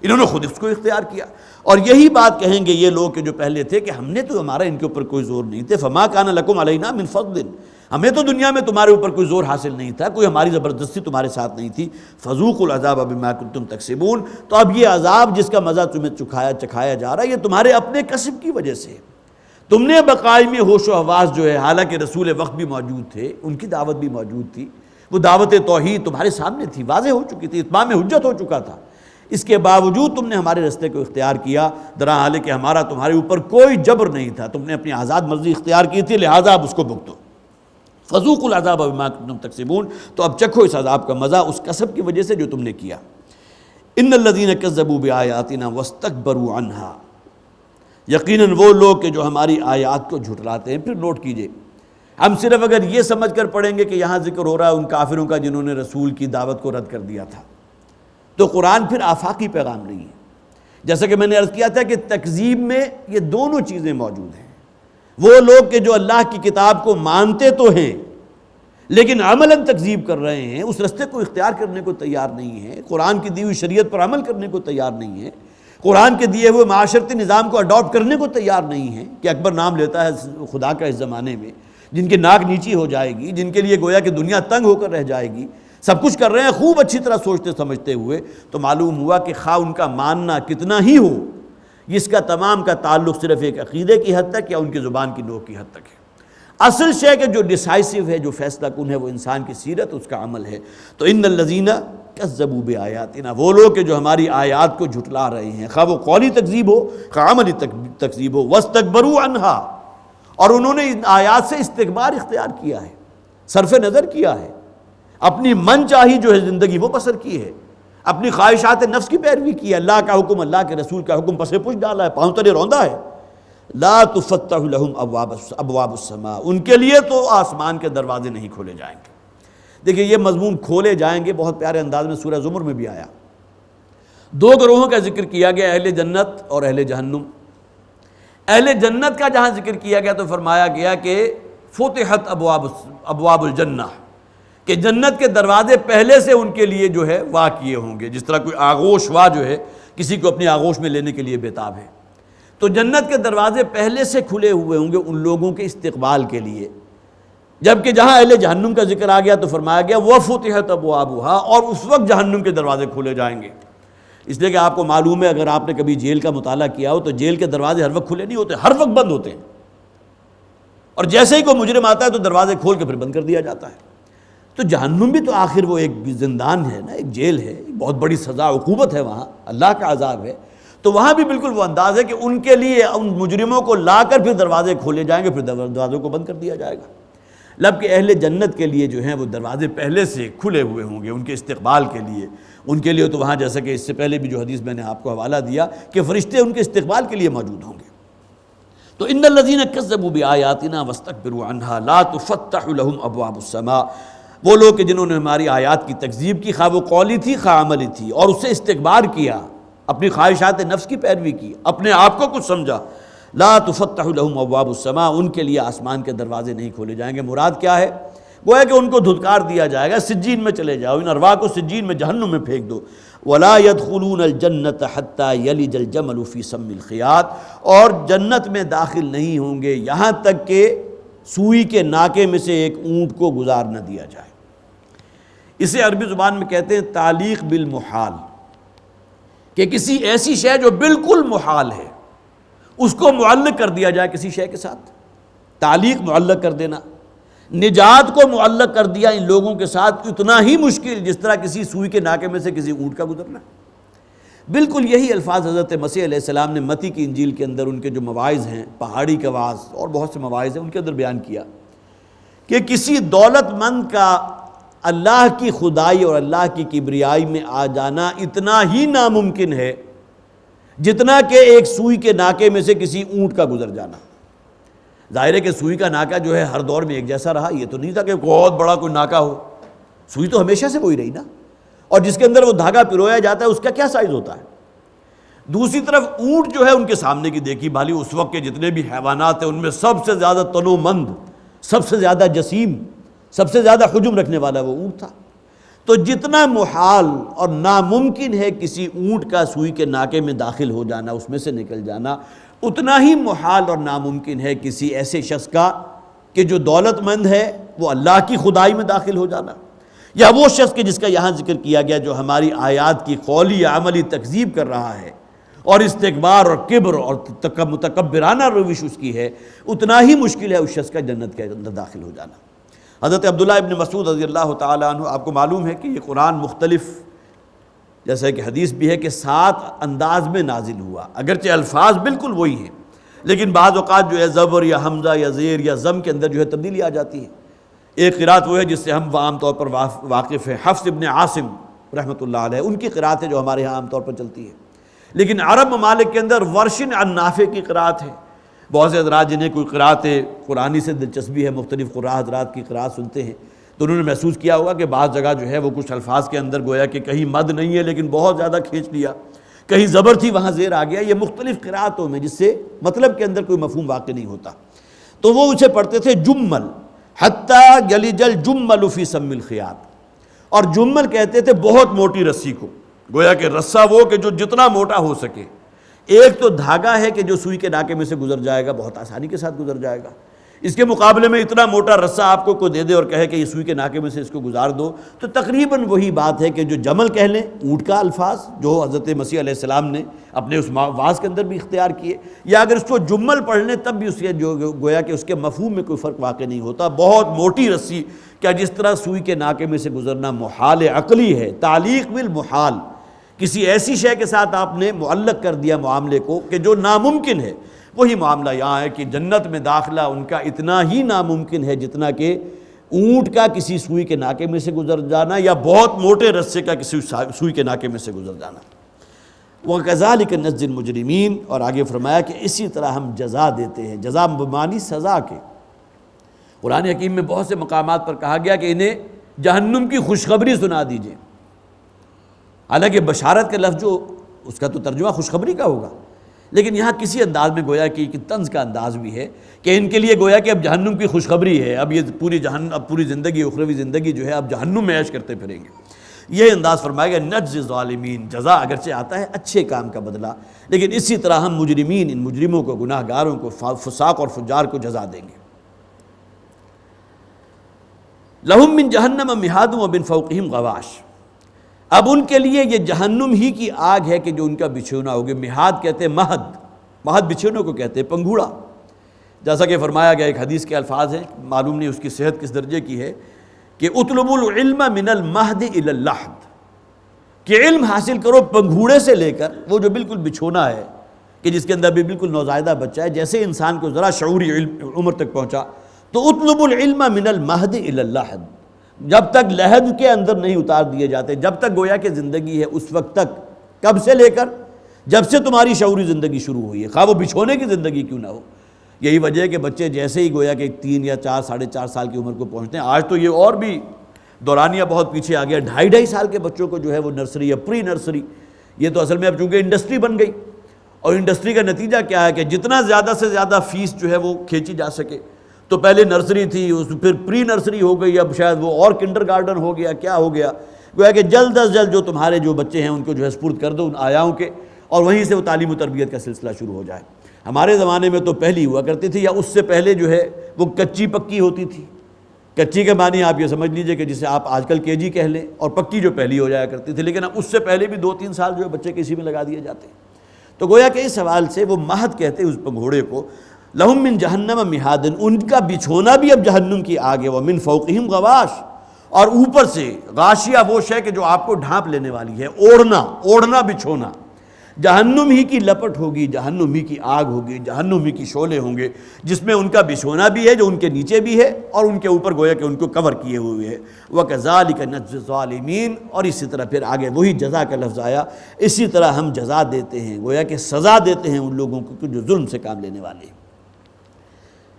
انہوں نے خود اس کو اختیار کیا، اور یہی بات کہیں گے یہ لوگ کہ جو پہلے تھے کہ ہم نے تو ہمارا ان کے اوپر کوئی زور نہیں تھے، فما کان لکم علینا من فضل، ہمیں تو دنیا میں تمہارے اوپر کوئی زور حاصل نہیں تھا، کوئی ہماری زبردستی تمہارے ساتھ نہیں تھی، فذوقوا العذاب بما کنتم تکسبون، تو اب یہ عذاب جس کا مزہ تمہیں چکھایا جا رہا ہے یہ تمہارے اپنے کسب کی وجہ سے، تم نے بقائم ہوش و حواس جو ہے، حالانکہ رسول وقت بھی موجود تھے، ان کی دعوت بھی موجود تھی، وہ دعوت توحید تمہارے سامنے تھی، واضح ہو چکی تھی، اتمام حجت ہو چکا تھا، اس کے باوجود تم نے ہمارے رستے کو اختیار کیا، درحال ہے کہ ہمارا تمہارے اوپر کوئی جبر نہیں تھا، تم نے اپنی آزاد مرضی اختیار کی تھی، لہٰذا اب اس کو بھگتو، فذوقوا العذاب بما کنتم تکسبون، تو اب چکھو اس عذاب کا مزہ اس کسب کی وجہ سے جو تم نے کیا۔ ان الذین کذبوا بآیاتنا واستکبروا عنہا، یقیناً وہ لوگ کہ جو ہماری آیات کو جھٹلاتے ہیں۔ پھر نوٹ کیجئے، ہم صرف اگر یہ سمجھ کر پڑھیں گے کہ یہاں ذکر ہو رہا ہے ان کافروں کا جنہوں نے رسول کی دعوت کو رد کر دیا تھا، تو قرآن پھر آفاقی پیغام نہیں ہے۔ جیسا کہ میں نے عرض کیا تھا کہ تکذیب میں یہ دونوں چیزیں موجود ہیں، وہ لوگ کہ جو اللہ کی کتاب کو مانتے تو ہیں لیکن عملاً تکذیب کر رہے ہیں، اس رستے کو اختیار کرنے کو تیار نہیں ہیں، قرآن کی دی ہوئی شریعت پر عمل کرنے کو تیار نہیں ہیں، قرآن کے دیے ہوئے معاشرتی نظام کو اڈاپٹ کرنے کو تیار نہیں ہیں، کہ اکبر نام لیتا ہے خدا کا اس زمانے میں، جن کی ناک نیچی ہو جائے گی، جن کے لیے گویا کہ دنیا تنگ ہو کر رہ جائے گی، سب کچھ کر رہے ہیں خوب اچھی طرح سوچتے سمجھتے ہوئے، تو معلوم ہوا کہ خواہ ان کا ماننا کتنا ہی ہو، اس کا تمام کا تعلق صرف ایک عقیدے کی حد تک یا ان کی زبان کی نوک کی حد تک ہے۔ اصل شے کہ جو ڈیسائسو ہے، جو فیصلہ کن ہے، وہ انسان کی سیرت، اس کا عمل ہے۔ تو ان الذین کذبوا بآیاتنا، وہ لوگ کہ جو ہماری آیات کو جھٹلا رہے ہیں، خواہ وہ قولی تکذیب ہو خواہ عملی تکذیب ہو، واستکبروا عنہا، اور انہوں نے ان آیات سے استکبار اختیار کیا ہے، صرف نظر کیا ہے، اپنی من چاہی جو ہے زندگی وہ بسر کی ہے، اپنی خواہشات نفس کی پیروی کی ہے، اللہ کا حکم، اللہ کے رسول کا حکم پسے پش ڈالا ہے، پاؤں تلے روندا ہے۔ لا تفتح لهم ابواب السماء، ان کے لیے تو آسمان کے دروازے نہیں کھولے جائیں گے۔ دیکھیں یہ مضمون کھولے جائیں گے بہت پیارے انداز میں سورہ زمر میں بھی آیا، دو گروہوں کا ذکر کیا گیا، اہل جنت اور اہل جہنم۔ اہل جنت کا جہاں ذکر کیا گیا تو فرمایا گیا کہ فتحت ابواب الجنہ، کہ جنت کے دروازے پہلے سے ان کے لیے جو ہے وا کیے ہوں گے، جس طرح کوئی آغوش وا جو ہے کسی کو اپنی آغوش میں لینے کے لیے بےتاب ہے، تو جنت کے دروازے پہلے سے کھلے ہوئے ہوں گے ان لوگوں کے استقبال کے لیے۔ جبکہ جہاں اہل جہنم کا ذکر آ گیا تو فرمایا گیا وَفُتِحَتْ أَبْوَابُهَا، اور اس وقت جہنم کے دروازے کھولے جائیں گے۔ اس لیے کہ آپ کو معلوم ہے، اگر آپ نے کبھی جیل کا مطالعہ کیا ہو تو جیل کے دروازے ہر وقت کھلے نہیں ہوتے، ہر وقت بند ہوتے ہیں، اور جیسے ہی کوئی مجرم آتا ہے تو دروازے کھول کے پھر بند کر دیا جاتا ہے۔ تو جہنم بھی تو آخر وہ ایک زندان ہے نا، ایک جیل ہے، ایک بہت بڑی سزا عقوبت ہے، وہاں اللہ کا عذاب ہے۔ تو وہاں بھی بالکل وہ انداز ہے کہ ان کے لیے ان مجرموں کو لا کر پھر دروازے کھولے جائیں گے، پھر دروازوں کو بند کر دیا جائے گا. لب کہ اہل جنت کے لیے جو ہیں وہ دروازے پہلے سے کھلے ہوئے ہوں گے ان کے استقبال کے لیے. ان کے لیے تو وہاں جیسا کہ اس سے پہلے بھی جو حدیث میں نے آپ کو حوالہ دیا کہ فرشتے ان کے استقبال کے لیے موجود ہوں گے. تو ان الذین کذبوا بآیاتنا واستکبروا عنہا لا تفتح لهم ابواب السماء، وہ لوگ کہ جنہوں نے ہماری آیات کی تکذیب کی، خواہ وہ قولی تھی خواہ عملی تھی، اور اس سے استکبار کیا، اپنی خواہشات نفس کی پیروی کی، اپنے آپ کو کچھ سمجھا. لا تفتح لهم ابواب السماء، ان کے لیے آسمان کے دروازے نہیں کھولے جائیں گے. مراد کیا ہے؟ وہ ہے کہ ان کو دھتکار دیا جائے گا، سجین میں چلے جاؤ، ان ارواح کو سجین میں جہنم میں پھینک دو. ولا يدخلون الجنة حتى يلج الجمل في سم الخياط، اور جنت میں داخل نہیں ہوں گے یہاں تک کہ سوئی کے ناکے میں سے ایک اونٹ کو گزار نہ دیا جائے. اسے عربی زبان میں کہتے ہیں تعلیق بالمحال، کہ کسی ایسی شے جو بالکل محال ہے اس کو معلق کر دیا جائے کسی شے کے ساتھ. تعلیق معلق کر دینا، نجات کو معلق کر دیا ان لوگوں کے ساتھ اتنا ہی مشکل جس طرح کسی سوئی کے ناکے میں سے کسی اونٹ کا گزرنا. بالکل یہی الفاظ حضرت مسیح علیہ السلام نے متی کی انجیل کے اندر ان کے جو مواعظ ہیں، پہاڑی کے واعظ اور بہت سے مواعظ ہیں، ان کے اندر بیان کیا کہ کسی دولت مند کا اللہ کی خدائی اور اللہ کی کبریائی میں آ جانا اتنا ہی ناممکن ہے جتنا کہ ایک سوئی کے ناکے میں سے کسی اونٹ کا گزر جانا. ظاہر ہے کہ سوئی کا ناکا جو ہے ہر دور میں ایک جیسا رہا، یہ تو نہیں تھا کہ بہت بڑا کوئی ناکا ہو. سوئی تو ہمیشہ سے وہی رہی نا، اور جس کے اندر وہ دھاگا پرویا جاتا ہے اس کا کیا سائز ہوتا ہے. دوسری طرف اونٹ جو ہے ان کے سامنے کی دیکھی بھالی اس وقت کے جتنے بھی حیوانات ہیں ان میں سب سے زیادہ تنو مند، سب سے زیادہ جسیم، سب سے زیادہ حجم رکھنے والا وہ اونٹ تھا. تو جتنا محال اور ناممکن ہے کسی اونٹ کا سوئی کے ناکے میں داخل ہو جانا، اس میں سے نکل جانا، اتنا ہی محال اور ناممکن ہے کسی ایسے شخص کا کہ جو دولت مند ہے وہ اللہ کی خدائی میں داخل ہو جانا، یا وہ شخص کہ جس کا یہاں ذکر کیا گیا جو ہماری آیات کی قولی یا عملی تکذیب کر رہا ہے اور استکبار اور کبر اور متکبرانہ روش اس کی ہے، اتنا ہی مشکل ہے اس شخص کا جنت کے اندر داخل ہو جانا. حضرت عبداللہ ابن مسعود رضی اللہ تعالیٰ عنہ، آپ کو معلوم ہے کہ یہ قرآن مختلف، جیسا کہ حدیث بھی ہے کہ 7 انداز میں نازل ہوا، اگرچہ الفاظ بالکل وہی ہیں لیکن بعض اوقات جو ہے زبر یا حمزہ یا زیر یا ضم کے اندر جو ہے تبدیلی آ جاتی ہے. ایک قرات وہ ہے جس سے ہم عام طور پر واقف ہیں، حفص ابن عاصم رحمۃ اللہ علیہ، ان کی قرات ہے جو ہمارے ہاں عام طور پر چلتی ہے. لیکن عرب ممالک کے اندر ورش عن نافع کی قرات ہے. بہت سے حضرات جنہیں کوئی قرات قرآنی سے دلچسپی ہے، مختلف قراء حضرات کی قرات سنتے ہیں تو انہوں نے محسوس کیا ہوگا کہ بعض جگہ جو ہے وہ کچھ الفاظ کے اندر گویا کہ کہیں مد نہیں ہے لیکن بہت زیادہ کھینچ لیا، کہیں زبر تھی وہاں زیر آ گیا. یہ مختلف قراتوں میں جس سے مطلب کے اندر کوئی مفہوم واقع نہیں ہوتا، تو وہ اسے پڑھتے تھے جمل، حتیٰ یلج الجمل فی سم الخیاط. اور جمل کہتے تھے بہت موٹی رسی کو، گویا کہ رسہ وہ کہ جو جتنا موٹا ہو سکے. ایک تو دھاگا ہے کہ جو سوئی کے ناکے میں سے گزر جائے گا، بہت آسانی کے ساتھ گزر جائے گا. اس کے مقابلے میں اتنا موٹا رسہ آپ کو کوئی دے دے اور کہے کہ یہ سوئی کے ناکے میں سے اس کو گزار دو، تو تقریباً وہی بات ہے کہ جو جمل کہہ لیں، اونٹ کا الفاظ جو حضرت مسیح علیہ السلام نے اپنے اس واعظ کے اندر بھی اختیار کیے، یا اگر اس کو جمل پڑھ لیں تب بھی اس کے جو گویا کہ اس کے مفہوم میں کوئی فرق واقع نہیں ہوتا. بہت موٹی رسی، کیا جس طرح سوئی کے ناکے میں سے گزرنا محال عقلی ہے، تعلیق بالمحال، کسی ایسی شے کے ساتھ آپ نے معلق کر دیا معاملے کو کہ جو ناممکن ہے. وہی معاملہ یہاں ہے کہ جنت میں داخلہ ان کا اتنا ہی ناممکن ہے جتنا کہ اونٹ کا کسی سوئی کے ناکے میں سے گزر جانا یا بہت موٹے رسے کا کسی سوئی کے ناکے میں سے گزر جانا. وَكَذَلِكَ نَجْزِي الْمُجْرِمِينَ، اور آگے فرمایا کہ اسی طرح ہم جزا دیتے ہیں. جزا بمعنی سزا کے. قرآن حکیم میں بہت سے مقامات پر کہا گیا کہ انہیں جہنم کی خوشخبری سنا دیجئے. حالانکہ بشارت کا لفظ جو اس کا تو ترجمہ خوشخبری کا ہوگا، لیکن یہاں کسی انداز میں گویا کہ طنز کا انداز بھی ہے کہ ان کے لیے گویا کہ اب جہنم کی خوشخبری ہے، اب یہ پوری زندگی اخروی زندگی جو ہے اب جہنم میں عیش کرتے پھریں گے. یہ انداز فرمایا گیا نجزی الظالمین، جزا اگرچہ آتا ہے اچھے کام کا بدلہ، لیکن اسی طرح ہم مجرمین، ان مجرموں کو، گناہ گاروں کو، فساق اور فجار کو جزا دیں گے. لہم من جہنم مہاد ومن فوقہم غواش، اب ان کے لیے یہ جہنم ہی کی آگ ہے کہ جو ان کا بچھونا ہوگی. مہاد کہتے ہیں مہد بچھونوں کو کہتے ہیں، پنگھوڑا. جیسا کہ فرمایا گیا ایک حدیث کے الفاظ ہیں، معلوم نہیں اس کی صحت کس درجے کی ہے، کہ اطلبوا العلم من المہد الی اللحد، کہ علم حاصل کرو پنگھوڑے سے لے کر وہ جو بالکل بچھونا ہے کہ جس کے اندر بھی بالکل نوزائیدہ بچہ ہے، جیسے انسان کو ذرا شعوری علم عمر تک پہنچا تو اطلب العلم من المہد الی اللحد، جب تک لحد کے اندر نہیں اتار دیے جاتے، جب تک گویا کہ زندگی ہے اس وقت تک، کب سے لے کر جب سے تمہاری شعوری زندگی شروع ہوئی ہے، خواہ وہ بچھونے کی زندگی کیوں نہ ہو۔ یہی وجہ ہے کہ بچے جیسے ہی گویا کہ 3 یا 4 ساڑھے 4 سال کی عمر کو پہنچتے ہیں، آج تو یہ اور بھی دورانیہ بہت پیچھے آ گیا، 2.5 سال کے بچوں کو جو ہے وہ نرسری یا پری نرسری، یہ تو اصل میں اب چونکہ انڈسٹری بن گئی، اور انڈسٹری کا نتیجہ کیا ہے کہ جتنا زیادہ سے زیادہ فیس جو ہے وہ کھینچی جا سکے، تو پہلے نرسری تھی، پھر پری نرسری ہو گئی، اب شاید وہ اور کنڈر گارڈن ہو گیا، کیا ہو گیا، گویا کہ جلد از جلد جو تمہارے جو بچے ہیں ان کو جو ہے سپرد کر دو ان آیاؤں کے، اور وہیں سے وہ تعلیم و تربیت کا سلسلہ شروع ہو جائے۔ ہمارے زمانے میں تو پہلی ہوا کرتی تھی، یا اس سے پہلے جو ہے وہ کچی پکی ہوتی تھی۔ کچی کے معنی آپ یہ سمجھ لیجئے کہ جسے آپ آج کل KG کہہ لیں، اور پکی جو پہلی ہو جایا کرتی تھی، لیکن اب اس سے پہلے بھی 2-3 سال جو ہے بچے کسی میں لگا دیے جاتے ہیں۔ تو گویا کہ اس حوالے سے وہ مہد کہتے ہیں اس پنگھوڑے کو، لہم من جہنم مہاد، ان کا بچھونا بھی اب جہنم کی آگ ہے، ومن فوقہم غواش، اور اوپر سے غاشیہ وہ شے کہ جو آپ کو ڈھانپ لینے والی ہے، اوڑھنا بچھونا، جہنم ہی کی لپٹ ہوگی، جہنم ہی کی آگ ہوگی، جہنم ہی کی شعلے ہوں گے، جس میں ان کا بچھونا بھی ہے جو ان کے نیچے بھی ہے اور ان کے اوپر گویا کہ ان کو کور کیے ہوئے ہے۔ وَكَذَلِكَ نَجْزِي الظَّالِمِينَ، اور اسی طرح پھر آگے وہی جزا کا لفظ آیا، اسی طرح ہم جزا دیتے ہیں، گویا کہ سزا دیتے ہیں ان لوگوں کو جو ظلم سے کام لینے والے ہیں۔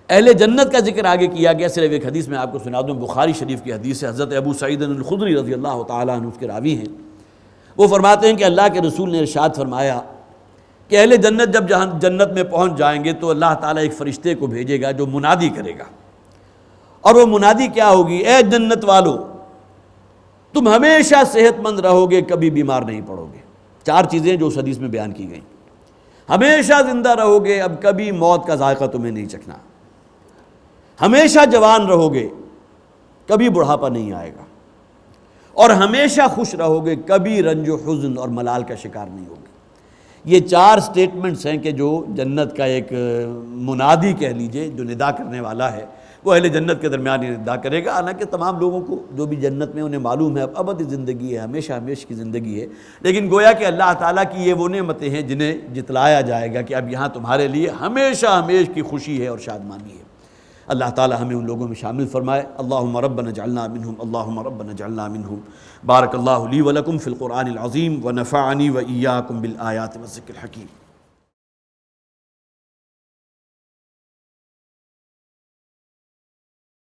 اہل جنت کا ذکر آگے کیا گیا، صرف ایک حدیث میں آپ کو سنا دوں، بخاری شریف کی حدیث ہے، حضرت ابو سعید الخدری رضی اللہ تعالیٰ عنہ اس کے راوی ہیں۔ وہ فرماتے ہیں کہ اللہ کے رسول نے ارشاد فرمایا کہ اہل جنت جب جنت میں پہنچ جائیں گے تو اللہ تعالیٰ ایک فرشتے کو بھیجے گا جو منادی کرے گا، اور وہ منادی کیا ہوگی؟ اے جنت والو، تم ہمیشہ صحت مند رہو گے، کبھی بیمار نہیں پڑو گے۔ 4 چیزیں جو اس حدیث میں بیان کی گئیں، ہمیشہ زندہ رہو گے، اب کبھی موت کا ذائقہ تمہیں نہیں چکھنا، ہمیشہ جوان رہو گے، کبھی بڑھاپا نہیں آئے گا، اور ہمیشہ خوش رہو گے، کبھی رنج و حزن اور ملال کا شکار نہیں ہوگے۔ یہ 4 سٹیٹمنٹس ہیں کہ جو جنت کا ایک منادی کہہ لیجئے جو ندا کرنے والا ہے، وہ اہل جنت کے درمیان یہ ندا کرے گا۔ حالانکہ تمام لوگوں کو جو بھی جنت میں انہیں معلوم ہے اب ابدی زندگی ہے، ہمیشہ ہمیشہ کی زندگی ہے، لیکن گویا کہ اللہ تعالیٰ کی یہ وہ نعمتیں ہیں جنہیں جتلایا جائے گا کہ اب یہاں تمہارے لیے ہمیشہ ہمیشہ کی خوشی ہے اور شادمانی ہے۔ اللہ تعالیٰ ہمیں ان لوگوں میں شامل فرمائے۔ اللہم ربنا اجعلنا منہم، اللہم ربنا اجعلنا منہم۔ بارک اللہ لی ولکم فی القرآن العظیم ونفعنی وإیاکم بالآیات والذکر الحکیم۔